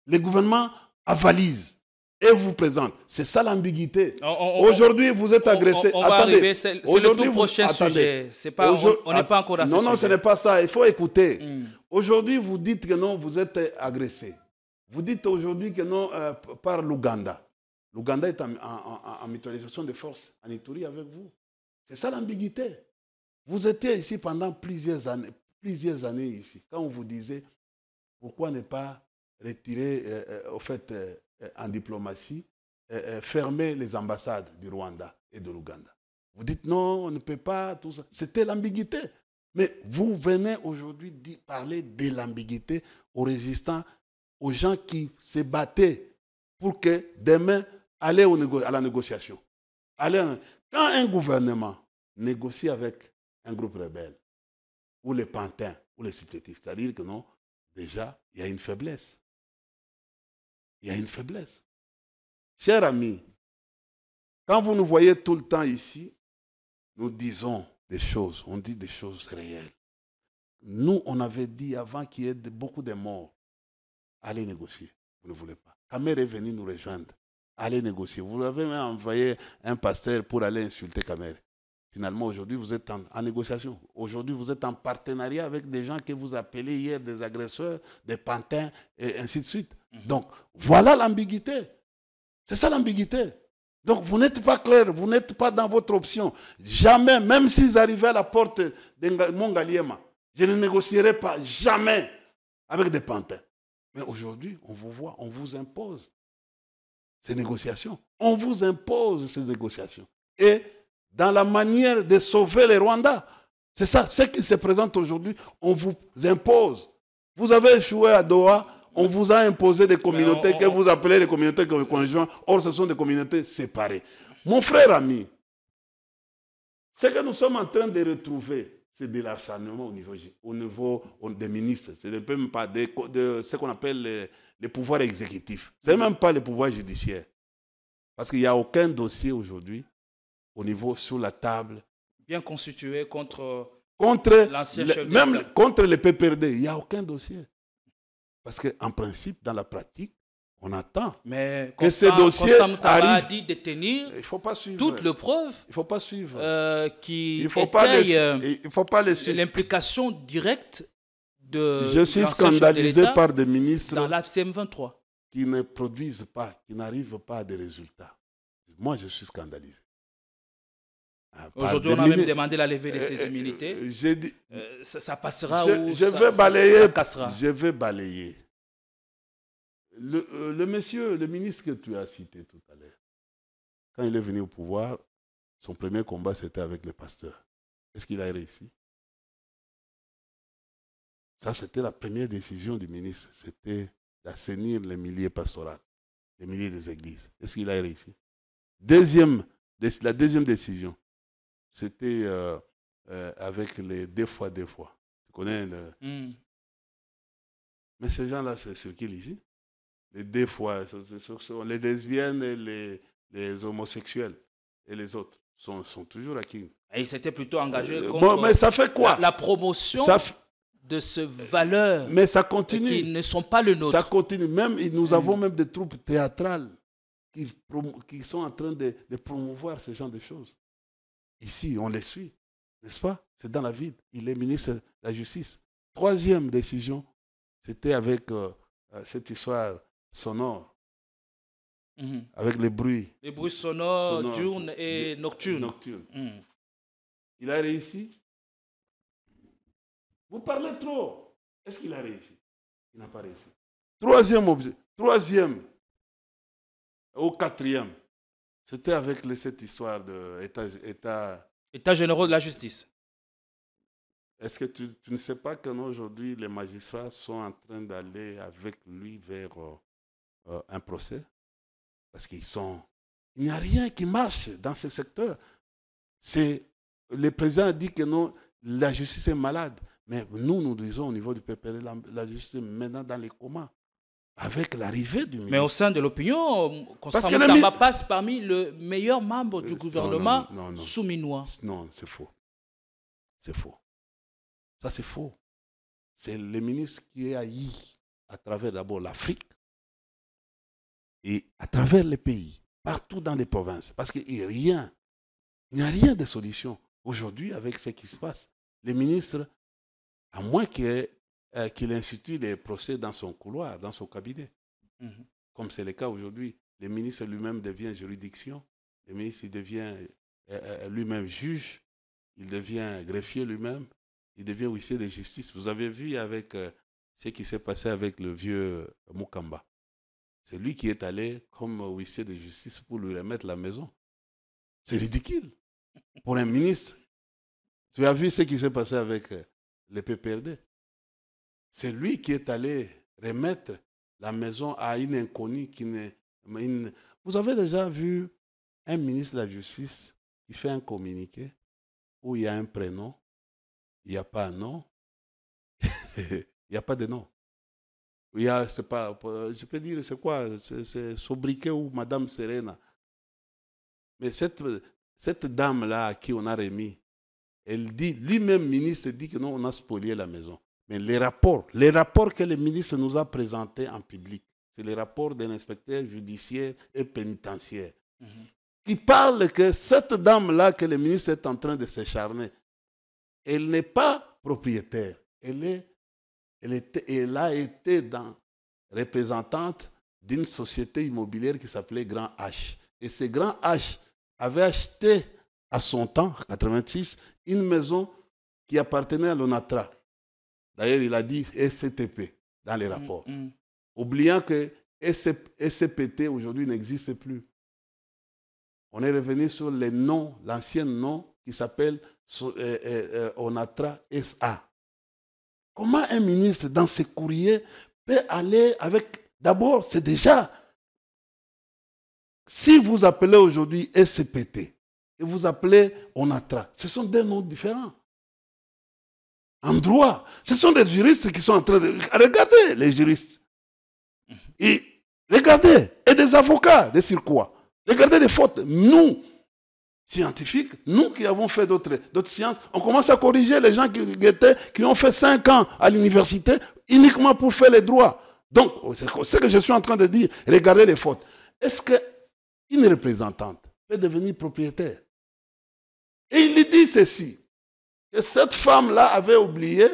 le gouvernement avalise et vous présente. C'est ça l'ambiguïté. Aujourd'hui, vous êtes agressé. Attendez. C'est le tout prochain sujet. On n'est pas encore dans ce sujet. Non, ce n'est pas ça. Il faut écouter. Aujourd'hui, vous dites que non, vous êtes agressé. Vous dites aujourd'hui que non, par l'Ouganda. L'Ouganda est en mutualisation de forces en Ituri avec vous. C'est ça l'ambiguïté. Vous étiez ici pendant plusieurs années ici. Quand on vous disait, pourquoi ne pas retirer, en diplomatie, fermer les ambassades du Rwanda et de l'Ouganda. Vous dites non, on ne peut pas, tout ça. C'était l'ambiguïté. Mais vous venez aujourd'hui parler de l'ambiguïté aux résistants, aux gens qui se battaient pour que demain, aller à la négociation. Quand un gouvernement négocie avec un groupe rebelle, ou les pantins, ou les supplétifs, c'est-à-dire que non, déjà, il y a une faiblesse. Il y a une faiblesse. Chers amis, quand vous nous voyez tout le temps ici, nous disons des choses, on dit des choses réelles. Nous, on avait dit avant qu'il y ait beaucoup de morts, allez négocier. Vous ne voulez pas. Kamer est venu nous rejoindre. Allez négocier. Vous avez même envoyé un pasteur pour aller insulter Kamer. Finalement, aujourd'hui, vous êtes en négociation. Aujourd'hui, vous êtes en partenariat avec des gens que vous appelez hier des agresseurs, des pantins, et ainsi de suite. Donc, voilà l'ambiguïté. C'est ça l'ambiguïté. Donc, vous n'êtes pas clair, vous n'êtes pas dans votre option. Jamais, même s'ils arrivaient à la porte de Mongaliema, je ne négocierai pas, jamais, avec des pantins. Mais aujourd'hui, on vous voit, on vous impose ces négociations. On vous impose ces négociations. Et dans la manière de sauver les Rwandais, c'est ça, ce qui se présente aujourd'hui, on vous impose. Vous avez échoué à Doha, on vous a imposé des communautés que vous appelez les communautés conjointes. Or, ce sont des communautés séparées. Mon frère ami, ce que nous sommes en train de retrouver, c'est de l'acharnement au niveau des ministres. Ce n'est même pas de ce qu'on appelle les pouvoirs exécutifs. Ce n'est même pas les pouvoirs judiciaires. Parce qu'il n'y a aucun dossier aujourd'hui au niveau sur la table. Bien constitué contre l'ancien chef même d'État. contre les PPRD, il n'y a aucun dossier. Parce qu'en principe, dans la pratique, on attend mais que ces dossiers arrivent. Dit détenir il ne faut pas suivre. toutes les preuves il ne faut pas suivre. Qui il ne faut pas les suivre. L'implication directe de Je suis scandalisé par des ministres dans l'AFCM 23 qui ne produisent pas, qui n'arrivent pas à des résultats. Moi, je suis scandalisé. Aujourd'hui, on a même demandé la levée de ces immunités. Ça passera ou ça cassera? Je vais balayer. Le monsieur, le ministre que tu as cité tout à l'heure, quand il est venu au pouvoir, son premier combat, c'était avec les pasteurs. Est-ce qu'il a réussi? Ça, c'était la première décision du ministre. C'était d'assainir les milliers pastoraux, les milliers des églises. Est-ce qu'il a réussi? La deuxième décision, c'était avec les deux fois. Tu connais Mais ces gens-là, c'est ce qu'ils ici. Les deux fois, ce sont les lesbiennes et les homosexuels et les autres sont toujours acquis. Et ils s'étaient plutôt engagés contre mais ça fait quoi? La promotion de ces valeurs mais ça continue. Qui ne sont pas le nôtre. Ça continue. Même, nous avons même des troupes théâtrales qui sont en train de promouvoir ce genre de choses. Ici, on les suit, n'est-ce pas? C'est dans la ville. Il est ministre de la Justice. Troisième décision, c'était avec cette histoire sonore, avec les bruits. Les bruits sonores diurnes et nocturnes. Il a réussi. Vous parlez trop. Est-ce qu'il a réussi? Il n'a pas réussi. Troisième ou quatrième, c'était avec cette histoire État généraux de la justice. Est-ce que tu ne sais pas qu'aujourd'hui, les magistrats sont en train d'aller avec lui vers un procès? Parce il n'y a rien qui marche dans ce secteur. Le président a dit que non, la justice est malade. Mais nous disons au niveau du PPL, la justice est maintenant dans les comas. Avec l'arrivée du ministre. Mais au sein de l'opinion, Constant Moutamba passe parmi les meilleurs membres du gouvernement souminois. Non, c'est faux. C'est faux. Ça, c'est faux. C'est le ministre qui est haï à travers d'abord l'Afrique et à travers les pays, partout dans les provinces. Parce qu'il n'y a rien de solution. Aujourd'hui, avec ce qui se passe, les ministres, à moins qu'il institue les procès dans son couloir, dans son cabinet, comme c'est le cas aujourd'hui, le ministre lui-même devient juridiction, le ministre devient lui-même juge, il devient greffier lui-même, il devient huissier de justice. Vous avez vu avec ce qui s'est passé avec le vieux Mukamba. C'est lui qui est allé comme huissier de justice pour lui remettre la maison. C'est ridicule. Pour un ministre, tu as vu ce qui s'est passé avec les PPRD. C'est lui qui est allé remettre la maison à une inconnue qui n'est... Vous avez déjà vu un ministre de la Justice qui fait un communiqué où il y a un prénom, il n'y a pas un nom, il n'y a pas de nom. C'est pas, je peux dire, c'est quoi? C'est sobriquet ou Madame Serena. Mais cette dame-là à qui on a remis, elle dit, lui-même ministre dit que non, on a spolié la maison. Mais les rapports que le ministre nous a présentés en public, c'est les rapports d'un inspecteur judiciaire et pénitentiaire qui parlent que cette dame-là que le ministre est en train de s'acharner, elle n'est pas propriétaire. Elle a été représentante d'une société immobilière qui s'appelait Grand H. Et ce Grand H avait acheté à son temps, en 1986, une maison qui appartenait à l'ONATRA. D'ailleurs, il a dit SCTP dans les rapports. Oubliant que SCPT aujourd'hui n'existe plus. On est revenu sur les noms, l'ancien nom qui s'appelle ONATRA SA. Comment un ministre dans ses courriers peut aller avec... D'abord, c'est déjà... Si vous appelez aujourd'hui SCPT et vous appelez ONATRA, ce sont deux noms différents. en droit. Ce sont des juristes qui sont en train de... Regardez les juristes. Et regardez. Et des avocats, des circuits. Regardez les fautes. Nous, scientifiques, nous qui avons fait d'autres sciences, on commence à corriger les gens qui ont fait 5 ans à l'université uniquement pour faire les droits. Donc, c'est ce que je suis en train de dire. Regardez les fautes. Est-ce qu'une représentante peut devenir propriétaire? Et il lui dit ceci, que cette femme-là avait oublié,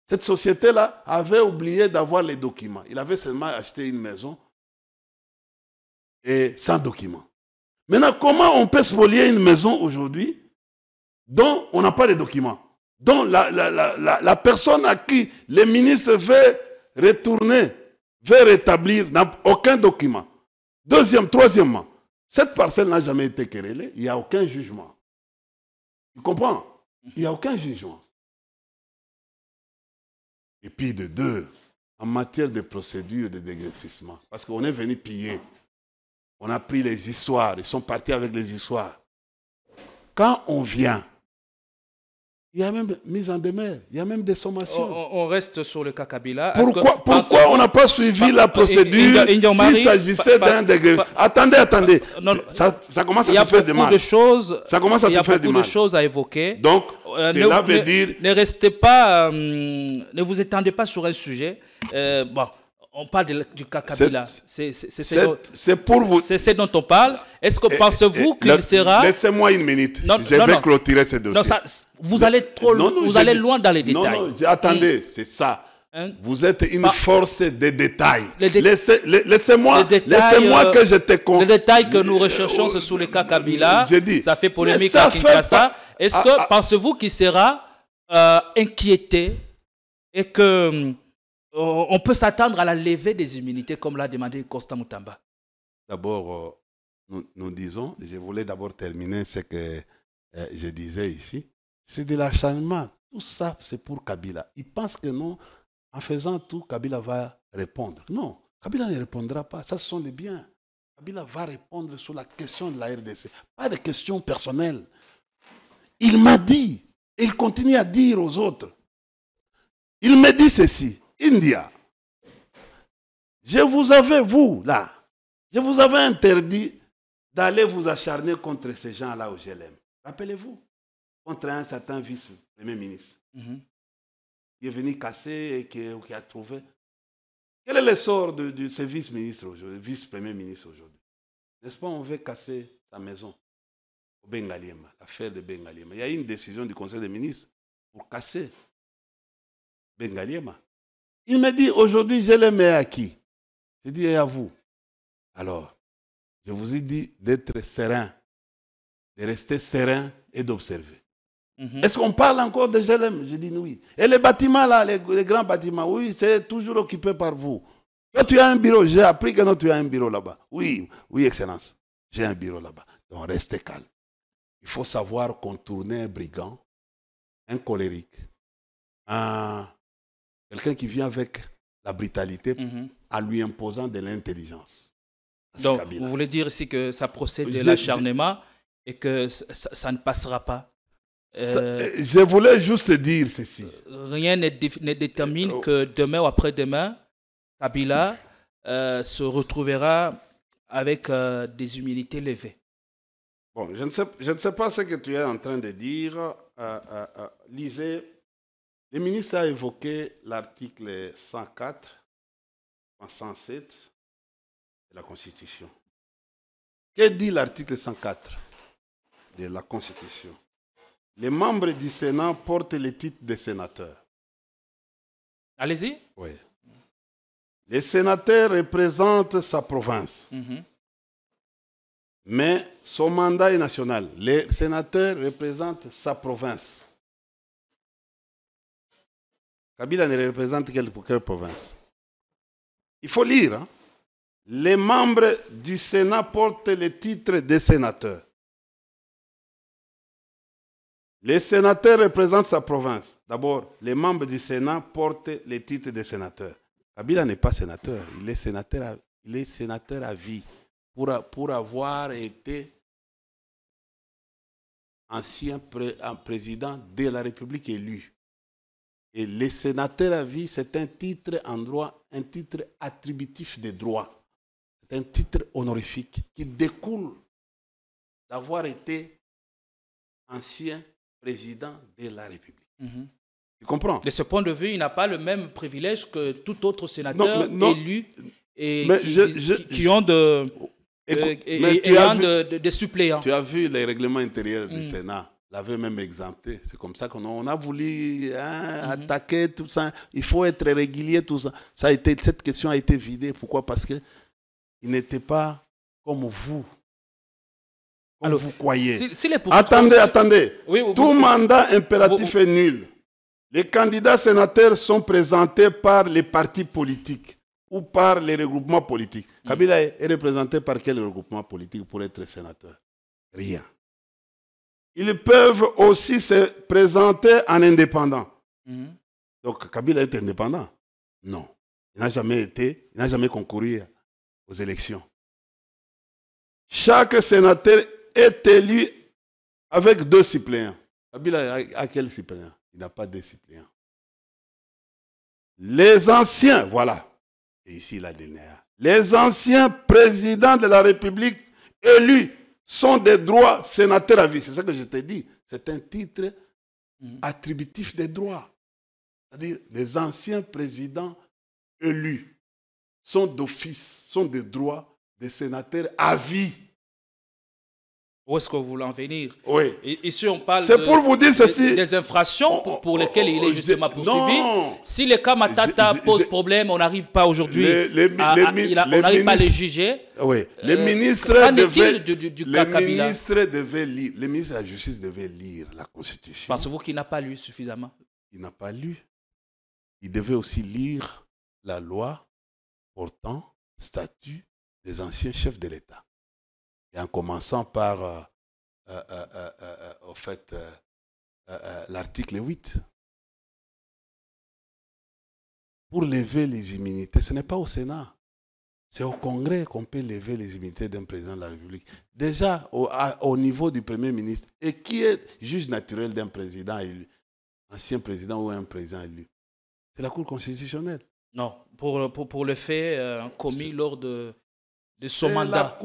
cette société-là avait oublié d'avoir les documents. Il avait seulement acheté une maison et sans documents. Maintenant, comment on peut spolier une maison aujourd'hui dont on n'a pas de documents, dont la personne à qui les ministres veulent retourner, veulent rétablir, n'a aucun document. Troisièmement, cette parcelle n'a jamais été querellée, il n'y a aucun jugement. Tu comprends? Il n'y a aucun jugement. Et puis de deux, en matière de procédure de dégreffissement, parce qu'on est venu piller, on a pris les histoires, ils sont partis avec les histoires. Quand on vient, il y a même mise en demeure, il y a même des sommations. On reste sur le cas Kabila. Pourquoi on n'a pas suivi la procédure s'il s'agissait d'un degré? Attendez. Non, ça commence à te faire de mal. Ça commence à te faire de mal. Il y a beaucoup de choses à évoquer. Donc, cela veut dire... Ne restez pas... ne vous étendez pas sur un sujet. Bon, on parle du cas Kabila. C'est pour vous... C'est ce dont on parle. Est-ce que pensez-vous qu'il sera... Laissez-moi une minute. Je vais clôturer ce dossier. Non, vous allez loin dans les détails. Non, attendez, c'est ça. Vous êtes une force de détails. Laissez-moi que je te compte. Les détails que nous recherchons, c'est sur le cas Kabila. Ça fait polémique à Kinshasa. Est-ce que pensez-vous qu'il sera inquiété et que on peut s'attendre à la levée des immunités comme l'a demandé Constant Mutamba? D'abord, nous disons, je voulais d'abord terminer ce que je disais ici, c'est de l'acharnement. Tout ça, c'est pour Kabila. Il pense que non, en faisant tout, Kabila va répondre. Non, Kabila ne répondra pas. Ça, ce sont les biens. Kabila va répondre sur la question de la RDC. Pas de questions personnelles. Il m'a dit, et il continue à dire aux autres. Il me dit ceci. India, je vous avais interdit d'aller vous acharner contre ces gens-là au GLM. Rappelez-vous, contre un certain vice-premier ministre. Qui est venu casser et qui a trouvé. Quel est le sort de ce vice-ministre aujourd'hui, vice-premier ministre aujourd'hui? N'est-ce pas, on veut casser sa maison au Bengaliema, l'affaire de Bengaliema. Il y a eu une décision du Conseil des ministres pour casser Bengaliema. Il me dit, aujourd'hui, je le mets à qui? Je dis, et à vous. Alors, je vous ai dit d'être serein, de rester serein et d'observer. Est-ce qu'on parle encore de GLM? Je dis oui. Et les bâtiments là, les grands bâtiments, oui, c'est toujours occupé par vous. Toi, tu as un bureau. J'ai appris que non, tu as un bureau là-bas. Oui, Excellence. J'ai un bureau là-bas. Donc, restez calme. Il faut savoir contourner un brigand, un colérique, quelqu'un qui vient avec la brutalité en lui imposant de l'intelligence. Donc, vous voulez dire ici que ça procède de l'acharnement et que ça ne passera pas? Je voulais juste dire ceci. Rien ne détermine que demain ou après-demain, Kabila se retrouvera avec des humilités levées. Bon, je ne sais pas ce que tu es en train de dire. Lisez. Le ministre a évoqué l'article 104, 107 de la Constitution. Que dit l'article 104 de la Constitution? Les membres du Sénat portent le titre de sénateur. Allez-y. Oui. Les sénateurs représentent sa province. Mais son mandat est national. Les sénateurs représentent sa province. Kabila ne représente quelle province? Il faut lire. Hein? Les membres du Sénat portent le titre de sénateur. Les sénateurs représentent sa province. D'abord, les membres du Sénat portent le titre de sénateur. Kabila n'est pas sénateur. Il est sénateur à vie. Pour avoir été ancien président de la République élu. Et les sénateurs à vie, c'est un titre en droit, un titre attributif des droits. C'est un titre honorifique qui découle d'avoir été ancien président de la République. Tu comprends? De ce point de vue, il n'a pas le même privilège que tout autre sénateur élu et qui ont des suppléants. Tu as vu les règlements intérieurs du Sénat, l'avait même exempté. C'est comme ça qu'on a voulu attaquer tout ça. Il faut être régulier, tout ça. Cette question a été vidée. Pourquoi? Parce qu'il n'était pas comme vous. Alors, vous croyez. Attendez. Oui, tout mandat impératif est nul. Les candidats sénateurs sont présentés par les partis politiques ou par les regroupements politiques. Kabila est représenté par quel regroupement politique pour être sénateur? Rien. Ils peuvent aussi se présenter en indépendant. Donc Kabila est indépendant? Non. Il n'a jamais concouru aux élections. Chaque sénateur est élu avec 2 suppléants. Kabila a quel suppléant? Il n'a pas de suppléants. Les anciens, voilà. Et ici, la linéa. Les anciens présidents de la République élus sont des droits sénateurs à vie. C'est ça que je t'ai dit. C'est un titre attributif des droits. C'est-à-dire, les anciens présidents élus sont d'office, sont des droits des sénateurs à vie. Où est-ce que vous voulez en venir? Oui. Ici, on parle pour vous dire ceci. Des infractions pour lesquelles il est justement poursuivi. Si le cas Matata pose problème, on n'arrive pas aujourd'hui, on n'arrive pas à les juger. Oui. Les ministres devaient lire, les ministres de la Justice devaient lire la Constitution. Pensez-vous qu'il n'a pas lu suffisamment? Il n'a pas lu. Il devait aussi lire la loi portant statut des anciens chefs de l'État. Et en commençant par l'article 8. Pour lever les immunités, ce n'est pas au Sénat. C'est au Congrès qu'on peut lever les immunités d'un président de la République. Déjà, au niveau du Premier ministre. Et qui est juge naturel d'un président élu? Ancien président ou un président élu? C'est la Cour constitutionnelle. Non, pour le fait commis lors de son mandat.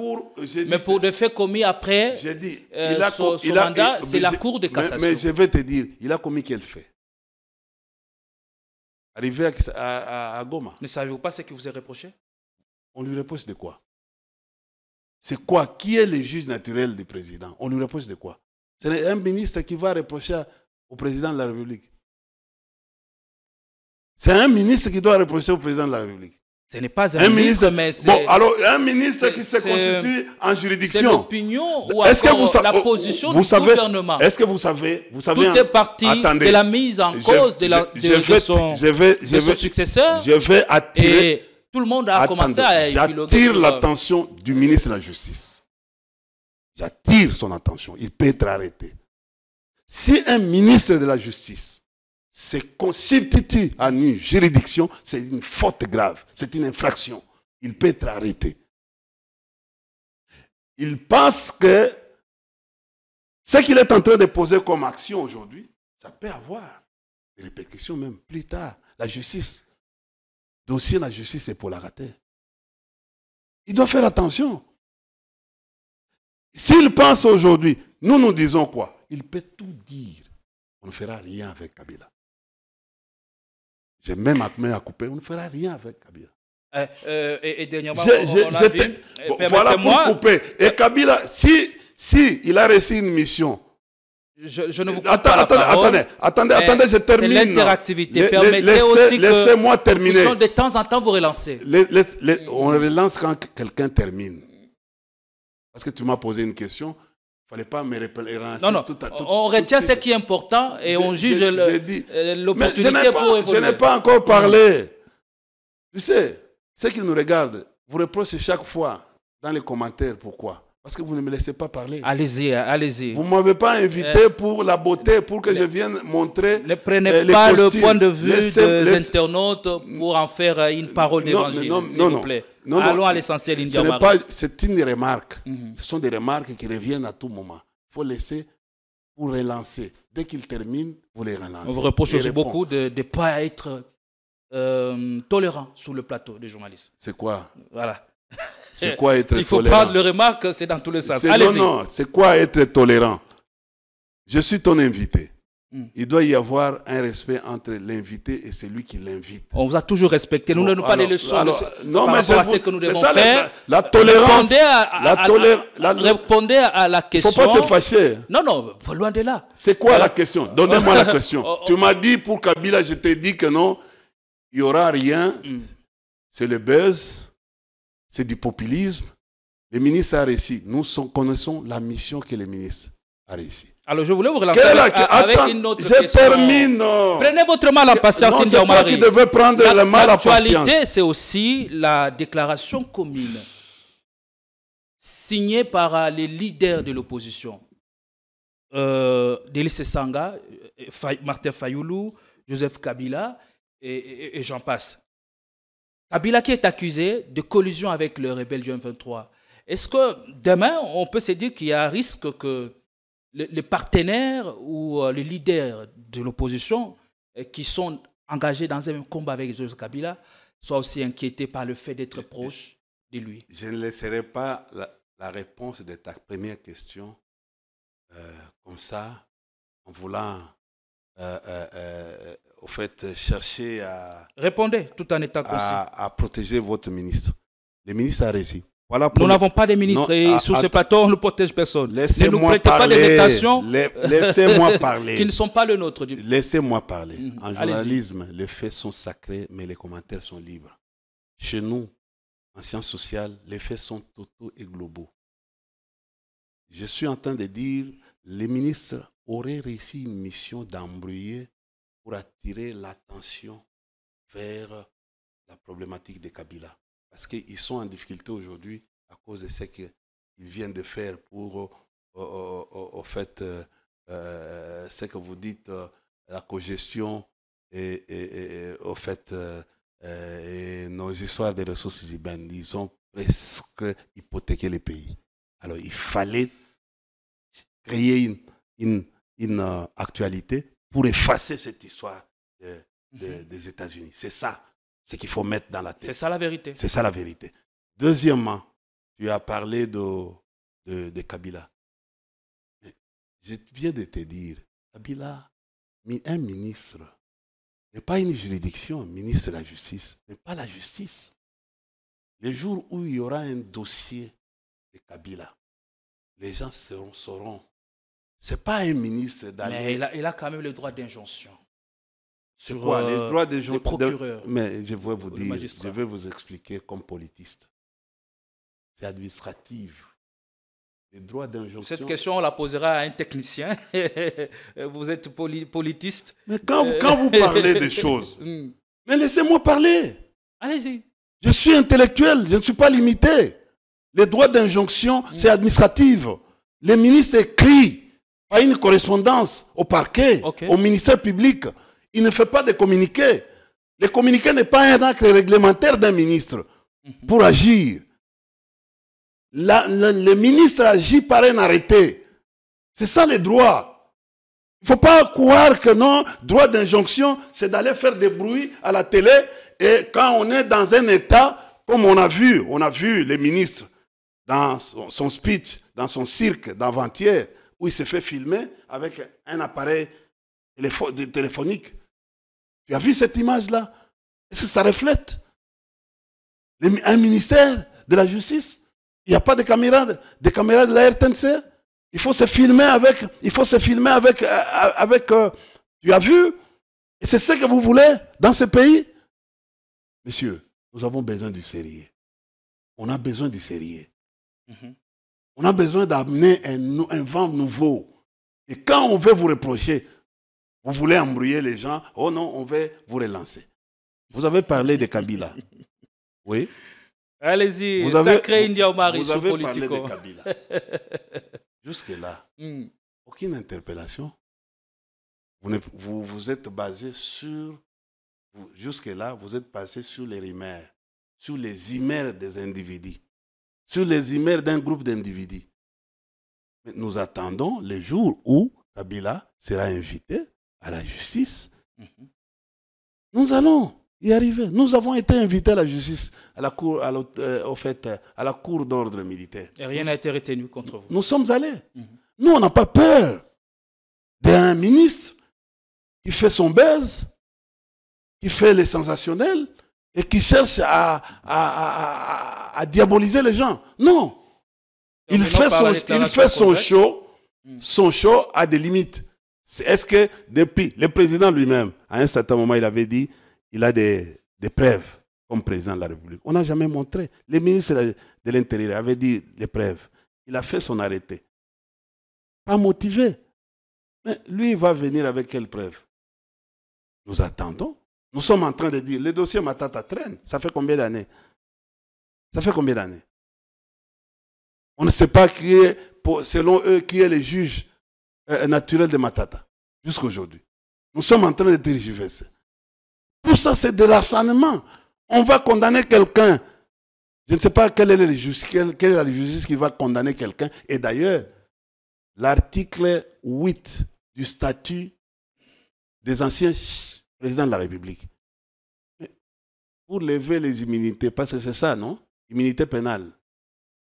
Mais pour des faits commis après son mandat, c'est la Cour de cassation. Mais je vais te dire, il a commis quel fait? Arrivé à Goma. Ne savez-vous pas ce qui vous est reproché? On lui reproche de quoi? C'est quoi? Qui est le juge naturel du président? On lui reproche de quoi? C'est un ministre qui va reprocher au président de la République. C'est un ministre qui doit reprocher au président de la République. Ce n'est pas un ministre, mais c'est... Bon, alors, un ministre qui se constitue en juridiction... C'est l'opinion ou encore la position du gouvernement. Est-ce que vous savez... Tout est parti de la mise en cause de son successeur. Je vais attirer... Et tout le monde a commencé à épiloguer. J'attire l'attention du ministre de la Justice. J'attire son attention. Il peut être arrêté. Si un ministre de la Justice se constitue en une juridiction, c'est une faute grave, c'est une infraction. Il peut être arrêté. Il pense que ce qu'il est en train de poser comme action aujourd'hui, ça peut avoir des répercussions même plus tard. La justice, dossier de la justice est pour la rater. Il doit faire attention. S'il pense aujourd'hui, nous disons quoi? Il peut tout dire. On ne fera rien avec Kabila. J'ai même main à couper, on ne fera rien avec Kabila. Et dernièrement, on a vu, voilà pour couper. Et Kabila, si il a reçu une mission... Je ne vous coupe pas la parole. Attendez, je termine. C'est l'interactivité. Permettez aussi que laissez-moi terminer. De temps en temps, vous relancez. On relance quand quelqu'un termine. Parce que tu m'as posé une question. Il ne fallait pas me relancer. Non. On retient ce qui est important et on juge l'opportunité pour évoluer. Je n'ai pas encore parlé. Tu sais, ceux qui nous regardent, vous reprochez chaque fois dans les commentaires. Pourquoi? Parce que vous ne me laissez pas parler. Allez-y. Vous ne m'avez pas invité pour la beauté, pour que je vienne montrer. Ne prenez pas le point de vue des internautes pour en faire une parole d'évangile, s'il vous plaît. Allons à l'essentiel, c'est une remarque. Ce sont des remarques qui reviennent à tout moment. Il faut laisser pour relancer. Dès qu'ils terminent, vous les relancez. On vous reproche Ils aussi répondent. beaucoup de ne pas être tolérant sur le plateau des journalistes. C'est quoi? Voilà. C'est quoi être S'il faut tolérant? prendre le remarque, c'est dans tous les sens. Non, Allez-y. non, c'est quoi être tolérant? Je suis ton invité. Il doit y avoir un respect entre l'invité et celui qui l'invite. On vous a toujours respecté. Nous ne donnons pas les leçons non, par mais rapport à ce que nous devons ça, faire. la tolérance. Répondez à la Il ne question. faut pas te fâcher. Non, non, loin de là. C'est quoi la question? Donnez-moi la question. Tu m'as dit pour Kabila, je t'ai dit que non, il n'y aura rien. C'est le buzz, c'est du populisme. Le ministre a réussi. Nous connaissons la mission que le ministre a réussi. Alors, je voulais vous relancer avec une autre question. Je termine. Prenez votre mal en patience, Non, c'est toi qui devais prendre le mal en patience. L'actualité, c'est aussi la déclaration commune signée par les leaders de l'opposition. Délice Sanga, Martin Fayoulou, Joseph Kabila et j'en passe. Kabila qui est accusé de collusion avec le rebelle du M23. Est-ce que demain, on peut se dire qu'il y a un risque que les partenaires ou les leaders de l'opposition qui sont engagés dans un combat avec Joseph Kabila soient aussi inquiétés par le fait d'être proches de lui? Je ne laisserai pas la réponse de ta première question comme ça, en voulant au fait chercher à... Répondez tout en étant concis. À protéger votre ministre. Le ministre a réussi. Voilà nous n'avons pas de ministre et sur ce plateau, on ne protège personne. Ne nous prêtez pas des déclarations laissez-moi parler. qui ne sont pas le nôtre. Laissez-moi parler. En journalisme, les faits sont sacrés, mais les commentaires sont libres. Chez nous, en sciences sociales, les faits sont totaux et globaux. Je suis en train de dire, les ministres auraient réussi une mission d'embrouiller pour attirer l'attention vers la problématique de Kabila. Parce qu'ils sont en difficulté aujourd'hui à cause de ce qu'ils viennent de faire pour, au fait, ce que vous dites, la cogestion et au fait, et nos histoires de ressources humaines. Ils ont presque hypothéqué le pays. Alors, il fallait créer une actualité pour effacer cette histoire des États-Unis. C'est ça. Ce qu'il faut mettre dans la tête. C'est ça la vérité. C'est ça la vérité. Deuxièmement, tu as parlé de Kabila. Mais je viens de te dire, Kabila, un ministre, n'est pas une juridiction, ministre de la Justice, n'est pas la justice. Le jour où il y aura un dossier de Kabila, les gens sauront. Ce n'est pas un ministre d'aller... Mais il a quand même le droit d'injonction. C'est quoi les droits des procureurs? Mais je vais vous dire, je vais vous expliquer comme politiste. C'est administratif. Les droits d'injonction. Cette question, on la posera à un technicien. Vous êtes politiste. Mais quand vous parlez des choses, mais laissez-moi parler. Allez-y. Je suis intellectuel, je ne suis pas limité. Les droits d'injonction, c'est administratif. Les ministres écrivent par une correspondance au parquet, au ministère public. Il ne fait pas de communiqué. Le communiqué n'est pas un acte réglementaire d'un ministre pour agir. Le ministre agit par un arrêté. C'est ça les droits. Il ne faut pas croire que non, droit d'injonction, c'est d'aller faire des bruits à la télé. Et quand on est dans un état, comme on a vu les ministres dans son speech, dans son cirque d'avant-hier, où il s'est fait filmer avec un appareil téléphonique. Tu as vu cette image-là? Est-ce que ça reflète un ministère de la justice? Il n'y a pas de caméras de la RTNC? Il faut se filmer avec, tu as vu? Et c'est ce que vous voulez dans ce pays? Messieurs, nous avons besoin du sérieux. On a besoin du sérieux. On a besoin d'amener un vent nouveau. Et quand on veut vous reprocher, vous voulez embrouiller les gens, oh non, on veut vous relancer. Vous avez parlé de Kabila. Oui. Allez-y, sacré India Omar, vous avez parlé de Kabila. Jusque-là, aucune interpellation. Vous êtes basé sur... Jusque-là, vous êtes passé sur les rumeurs, sur les humeurs des individus, sur les humeurs d'un groupe d'individus. Nous attendons le jour où Kabila sera invité à la justice, nous allons y arriver. Nous avons été invités à la justice, à la cour, à la cour d'ordre militaire. Et rien n'a été retenu contre vous. Nous sommes allés. Nous, on n'a pas peur d'un ministre qui fait son buzz, qui fait les sensationnels et qui cherche à diaboliser les gens. Non. Il fait son show. Son show a des limites. Est-ce que depuis le président lui-même, à un certain moment, il avait dit il a des preuves comme président de la République. On n'a jamais montré. Le ministre de l'Intérieur avait dit les preuves. Il a fait son arrêté. Pas motivé. Mais lui, il va venir avec quelles preuves? Nous attendons. Nous sommes en train de dire, le dossier Matata traîne. Ça fait combien d'années? Ça fait combien d'années? On ne sait pas qui est, selon eux, qui est le juge naturel de Matata. Jusqu'à aujourd'hui. Nous sommes en train de tergiverser. Tout ça, c'est de l'acharnement. On va condamner quelqu'un. Je ne sais pas quelle est la justice qui va condamner quelqu'un. Et d'ailleurs, l'article 8 du statut des anciens présidents de la République. Pour lever les immunités, parce que c'est ça, non? Immunité pénale.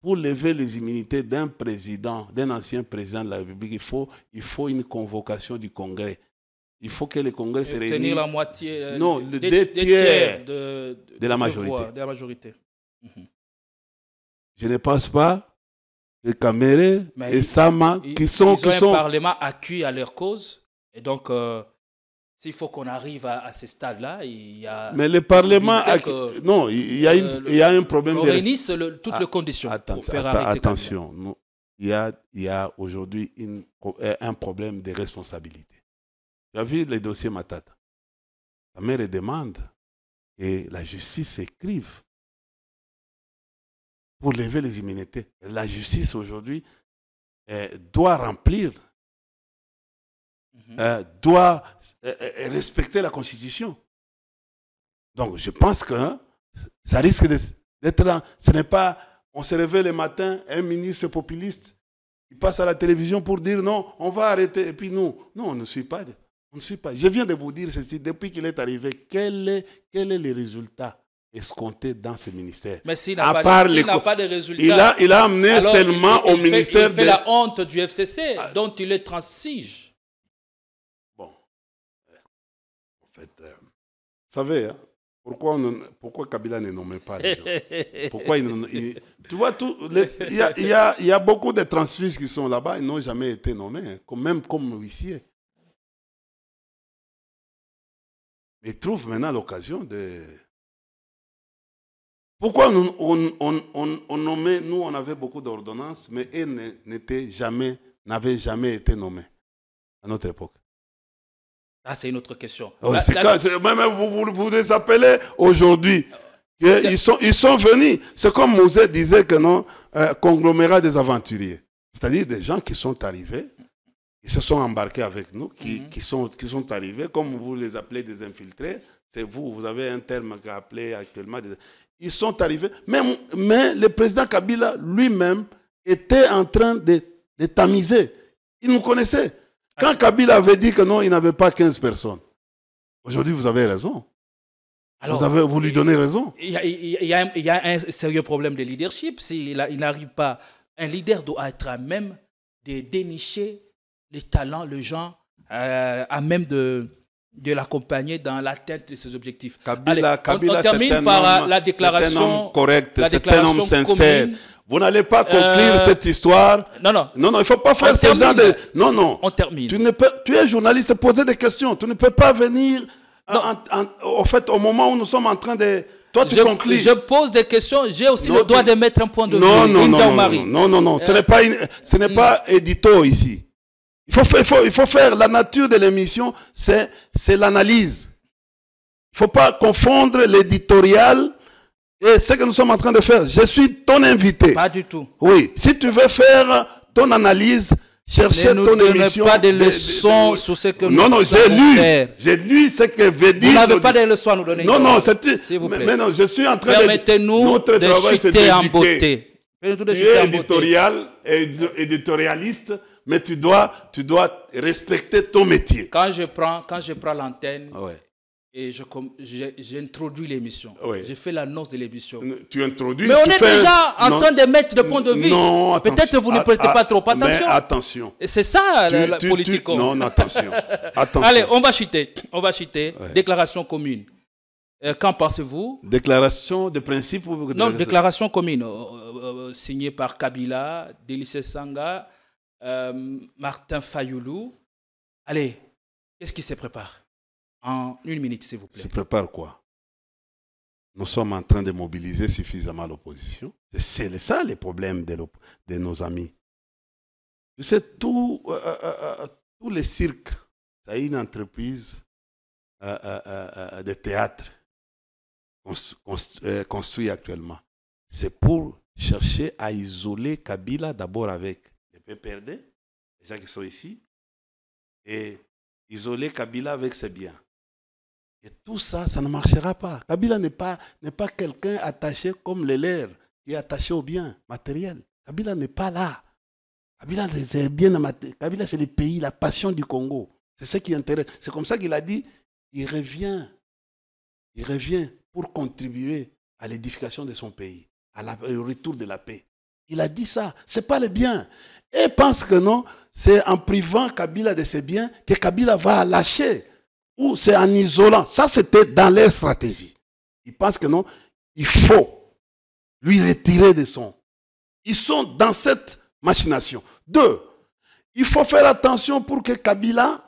Pour lever les immunités d'un président, d'un ancien président de la République, il faut une convocation du Congrès. Il faut que le Congrès se réunisse. Tenir la moitié. Non, le 2 tiers de la majorité. De la majorité. Je ne pense pas que Kamere et Sama, qui sont un parlement acquis à leur cause. Et donc, s'il faut qu'on arrive à ce stade-là, il y a... Mais le Parlement... Non, il y a un problème... On réunisse toutes les conditions pour faire arrêter. Attention, il y a aujourd'hui un problème de responsabilité. Tu as vu les dossiers Matata. La mère demande que la justice s'écrive pour lever les immunités. La justice aujourd'hui doit remplir, doit respecter la Constitution. Donc je pense que ça risque d'être là. Ce n'est pas, on se réveille le matin, un ministre populiste, il passe à la télévision pour dire non, on va arrêter. Et puis non, on ne suit pas. On ne suit pas. Je viens de vous dire ceci, depuis qu'il est arrivé, quel est le résultat escompté dans ce ministère? Mais s'il n'a pas de résultat, il a amené seulement au ministère... Il fait la honte du FCC, dont il est transige. Bon. En fait, vous savez, hein, pourquoi Kabila ne nommait pas les gens? Pourquoi tu vois, il y a beaucoup de transfuges qui sont là-bas, ils n'ont jamais été nommés, même comme huissiers. Ils trouvent maintenant l'occasion de... Pourquoi on nommait, nous on avait beaucoup d'ordonnances, mais elles n'avaient jamais été nommées à notre époque. Ah, c'est une autre question. Vous les appelez aujourd'hui. Ils sont venus. C'est comme Mosè disait que non, conglomérat des aventuriers. C'est-à-dire des gens qui sont arrivés, ils se sont embarqués avec nous, qui sont arrivés, comme vous les appelez des infiltrés. C'est vous avez un terme qu'a appelé actuellement. Ils sont arrivés. Mais le président Kabila lui-même était en train de tamiser. Il nous connaissait. Quand Kabila avait dit que non, il n'avait pas 15 personnes. Aujourd'hui, vous avez raison. Alors, vous lui donnez raison. Il y a un sérieux problème de leadership. S'il n'arrive pas, un leader doit être à même de dénicher les talents, les gens, à même de l'accompagner dans l'atteinte de ses objectifs. Kabila, on termine par la déclaration. C'est un homme correct, c'est un homme sincère. Vous n'allez pas conclure cette histoire. Non, il ne faut pas faire ce genre de... Non. On termine. Tu es journaliste, poser des questions. Tu ne peux pas venir au moment où nous sommes en train de... Toi, tu conclus. Je pose des questions, j'ai aussi le droit de mettre un point de vue. Non, ce n'est pas édito ici. Il faut faire la nature de l'émission, c'est l'analyse. Il ne faut pas confondre l'éditorial et ce que nous sommes en train de faire. Je suis ton invité. Pas du tout. Oui, si tu veux faire ton analyse, chercher ton émission. Ne pas de leçons sur ce que nous Non, j'ai lu ce que veut dire. Vous n'avez pas de leçons à nous donner. Non, s'il vous plaît. Mais non, je suis en train Permettez-nous de chuter en beauté. Tu es éditorialiste. mais tu dois respecter ton métier. Quand je prends l'antenne Ouais. et j'introduis l'émission, Ouais. je fais l'annonce de l'émission. Tu introduis. Mais on est déjà en train de mettre des points de vue. Non, Peut-être vous ne prêtez pas trop attention. Mais attention. Et c'est ça, la politique. Non, attention. Attention. Allez, on va chuter. Ouais. Déclaration commune. Qu'en pensez-vous? Déclaration de principe ou Non, déclaration commune. Signée par Kabila, Délice Sanga, Martin Fayoulou. Allez, qu'est-ce qui se prépare? En 1 minute, s'il vous plaît. Se prépare quoi? Nous sommes en train de mobiliser suffisamment l'opposition. C'est ça les problèmes de nos amis. Tu sais, tous les cirques, c'est une entreprise de théâtre construit actuellement. C'est pour chercher à isoler Kabila d'abord avec les PPRD, les gens qui sont ici, et isoler Kabila avec ses biens. Et tout ça, ça ne marchera pas. Kabila n'est pas quelqu'un attaché comme les leurs, qui est attaché aux biens matériels. Kabila n'est pas là. Kabila, c'est bien Kabila, c'est le pays, la passion du Congo. C'est ce qui intéresse. C'est comme ça qu'il a dit, il revient pour contribuer à l'édification de son pays, au retour de la paix. Il a dit ça. Ce n'est pas le bien. Et il pense que non, c'est en privant Kabila de ses biens que Kabila va lâcher. Ou c'est en isolant. Ça, c'était dans leur stratégie. Ils pensent que non, il faut lui retirer de son. Ils sont dans cette machination. 2, il faut faire attention pour que Kabila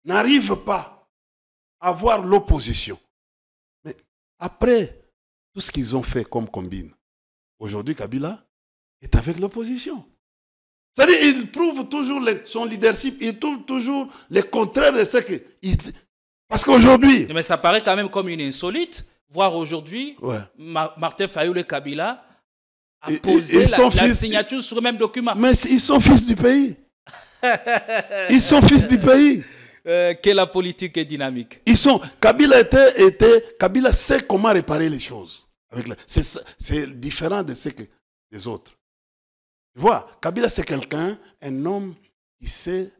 n'arrive pas à voir l'opposition. Mais après tout ce qu'ils ont fait comme combine, aujourd'hui Kabila est avec l'opposition. C'est-à-dire qu'il prouve toujours son leadership, il trouve toujours le contraire de ce que... Parce qu'aujourd'hui... Mais ça paraît quand même comme une insolite, voir aujourd'hui ouais. Martin Fayoulou et Kabila a posé la signature sur le même document. Mais ils sont fils du pays. Ils sont fils du pays. Que la politique est dynamique. Kabila sait comment réparer les choses. C'est différent de ce que les autres. Tu vois, Kabila c'est quelqu'un, un homme qui sait.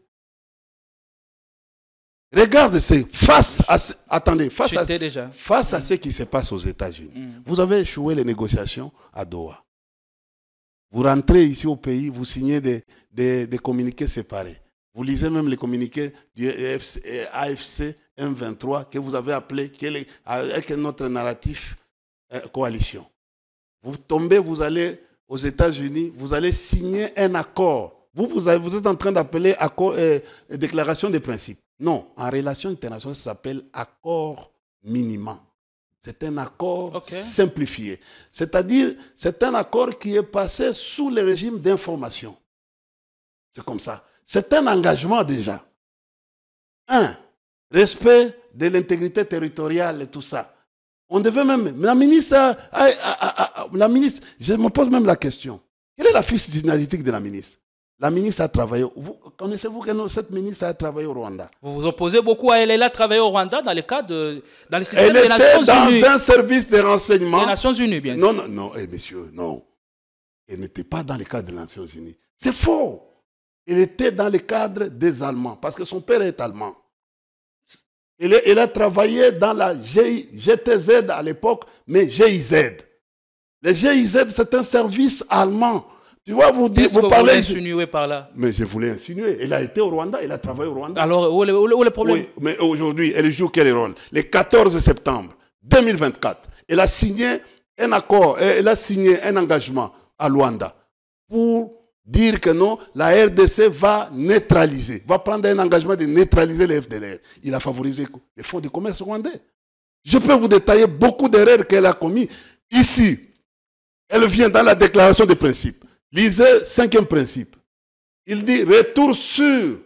Regarde, face à ce qui se passe aux États-Unis. Vous avez échoué les négociations à Doha. Vous rentrez ici au pays, vous signez des communiqués séparés. Vous lisez même les communiqués du AFC M23 que vous avez appelé, avec notre narratif coalition. Vous tombez, vous allez aux États-Unis, vous allez signer un accord. Vous êtes en train d'appeler déclaration de principe. Non, en relation internationale, ça s'appelle accord minimum. C'est un accord simplifié. C'est-à-dire, c'est un accord qui est passé sous le régime d'information. C'est comme ça. C'est un engagement déjà. 1. Respect de l'intégrité territoriale et tout ça. On devait même... La ministre, je me pose même la question. Quelle est la fiche dynamique de la ministre? La ministre a travaillé... Connaissez-vous que cette ministre a travaillé au Rwanda? Vous vous opposez beaucoup à elle. Elle a travaillé au Rwanda dans le cadre dans le système des Nations Unies. Elle était dans un service de renseignement. Des Nations Unies, bien. Non, messieurs, non. Elle n'était pas dans le cadre des Nations Unies. C'est faux. Elle était dans le cadre des Allemands, parce que son père est allemand. Elle a travaillé dans la GTZ à l'époque, mais GIZ. Le GIZ, c'est un service allemand. Tu vois, vous parlez... insinuer par là? Mais je voulais insinuer. Elle a été au Rwanda, elle a travaillé au Rwanda. Alors, où est le problème? Oui, mais aujourd'hui, elle joue quel rôle? Le 14 septembre 2024, elle a signé un accord, elle a signé un engagement à Luanda pour dire que non, la RDC va neutraliser, va prendre un engagement de neutraliser les FDLR. Il a favorisé les fonds de commerce rwandais. Je peux vous détailler beaucoup d'erreurs qu'elle a commises. Ici, elle vient dans la déclaration de principe. Lisez 5e principe. Il dit retour sûr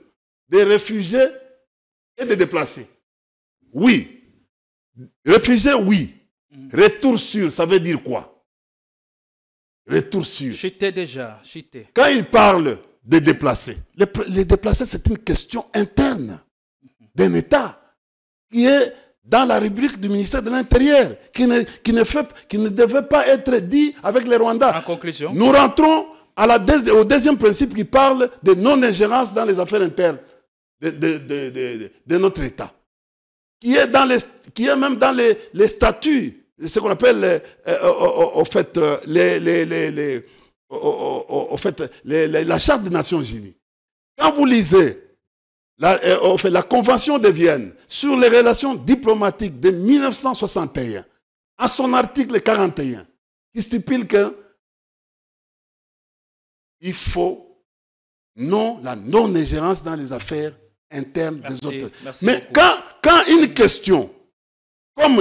des réfugiés et des déplacés. Oui. Réfugiés, oui. Retour sûr, ça veut dire quoi? Retour sûr. Chuté déjà, chuté. Quand il parle de déplacés, les déplacés, c'est une question interne d'un État qui est dans la rubrique du ministère de l'Intérieur, qui ne devait pas être dit avec les Rwandais. En conclusion. Nous rentrons au deuxième principe qui parle de non-ingérence dans les affaires internes de notre État, qui est même dans les statuts, ce qu'on appelle la Charte des Nations Unies. Quand vous lisez la Convention de Vienne sur les relations diplomatiques de 1961, à son article 41, qui stipule que il faut la non-ingérence dans les affaires internes des autres. Mais quand une question, comme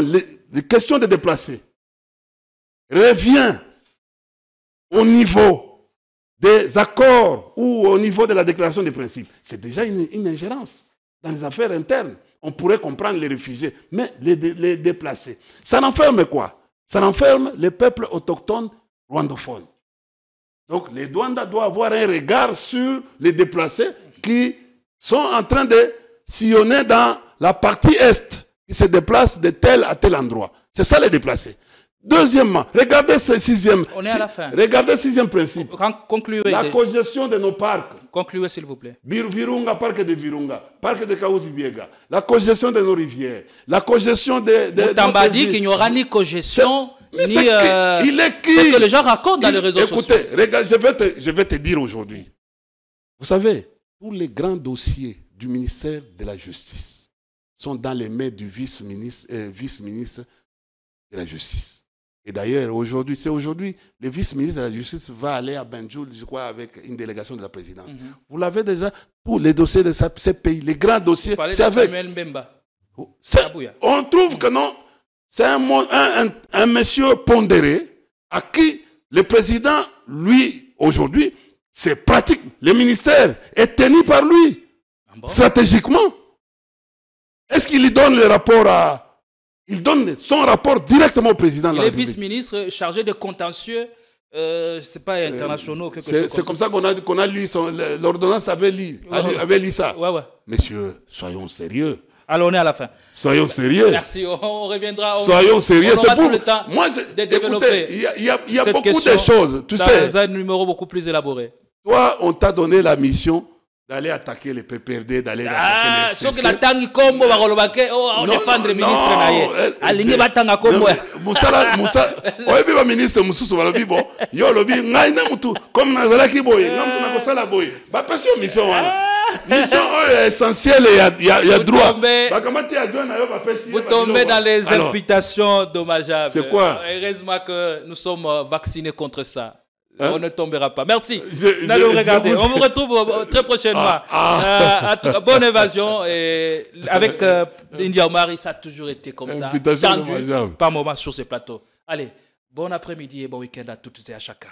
les questions de déplacés, revient au niveau des accords ou au niveau de la déclaration des principes, c'est déjà une ingérence dans les affaires internes. On pourrait comprendre les réfugiés, mais les déplacés. Ça renferme quoi? Ça renferme les peuples autochtones rwandophones. Donc les Rwandais doivent avoir un regard sur les déplacés qui sont en train de sillonner dans la partie est, qui se déplacent de tel à tel endroit. C'est ça les déplacés. Deuxièmement, regardez ce sixième. On est à la fin. Regardez le sixième principe. Concluez. La cogestion de nos parcs. Concluez, s'il vous plaît. Virunga, parc de Virunga, parc de Kaouzi-Biega. La cogestion de nos rivières. La cogestion de Tamba dit qu'il n'y aura ni cogestion, ni... il est qui? Ce que les gens racontent dans les réseaux sociaux. Écoutez, regarde, je vais te dire aujourd'hui. Vous savez, tous les grands dossiers du ministère de la Justice sont dans les mains du vice-ministre de la Justice. Et d'ailleurs, aujourd'hui, le vice-ministre de la Justice va aller à Banjul, je crois, avec une délégation de la présidence. Vous l'avez déjà, pour les dossiers de ces pays, les grands dossiers, c'est avec... Samuel Mbemba. On trouve que non, c'est un monsieur pondéré à qui le président, lui, aujourd'hui, c'est pratique. Le ministère est tenu par lui, stratégiquement. Est-ce qu'il lui donne le rapport à... Il donne son rapport directement au président de la République. Il est vice-ministre chargé de contentieux, c'est pas internationaux. C'est comme ça qu'on a lu, l'ordonnance avait lu ça. Ouais. Messieurs, soyons sérieux. Alors on est à la fin. Soyons sérieux. Merci, on reviendra. Soyons sérieux. C'est pour le temps de développer. Il y a beaucoup de choses. Tu sais. Dans un numéro beaucoup plus élaboré. Toi, on t'a donné la mission d'aller attaquer les PPRD, d'aller attaquer les FCC. Sauf que la tangi combo va relobake, on défendre le ministre naïe. Aligné batanga combo. Moussa, oyebi ba ministre mususu balobi bon, yo lobi ngai na mutu comme nazala ki boye, na mutu na kosala boye. Ba passion mission wana. Mission essentielle, il y a droit. Vous tombez dans les imputations dommageables. C'est quoi? Heureusement que nous sommes vaccinés contre ça. On ne tombera pas. Merci. On vous retrouve très prochainement. Bonne évasion. Et avec India Omari, ça a toujours été comme ça. Tendu par moment sur ces plateaux. Allez, bon après-midi et bon week-end à toutes et à chacun.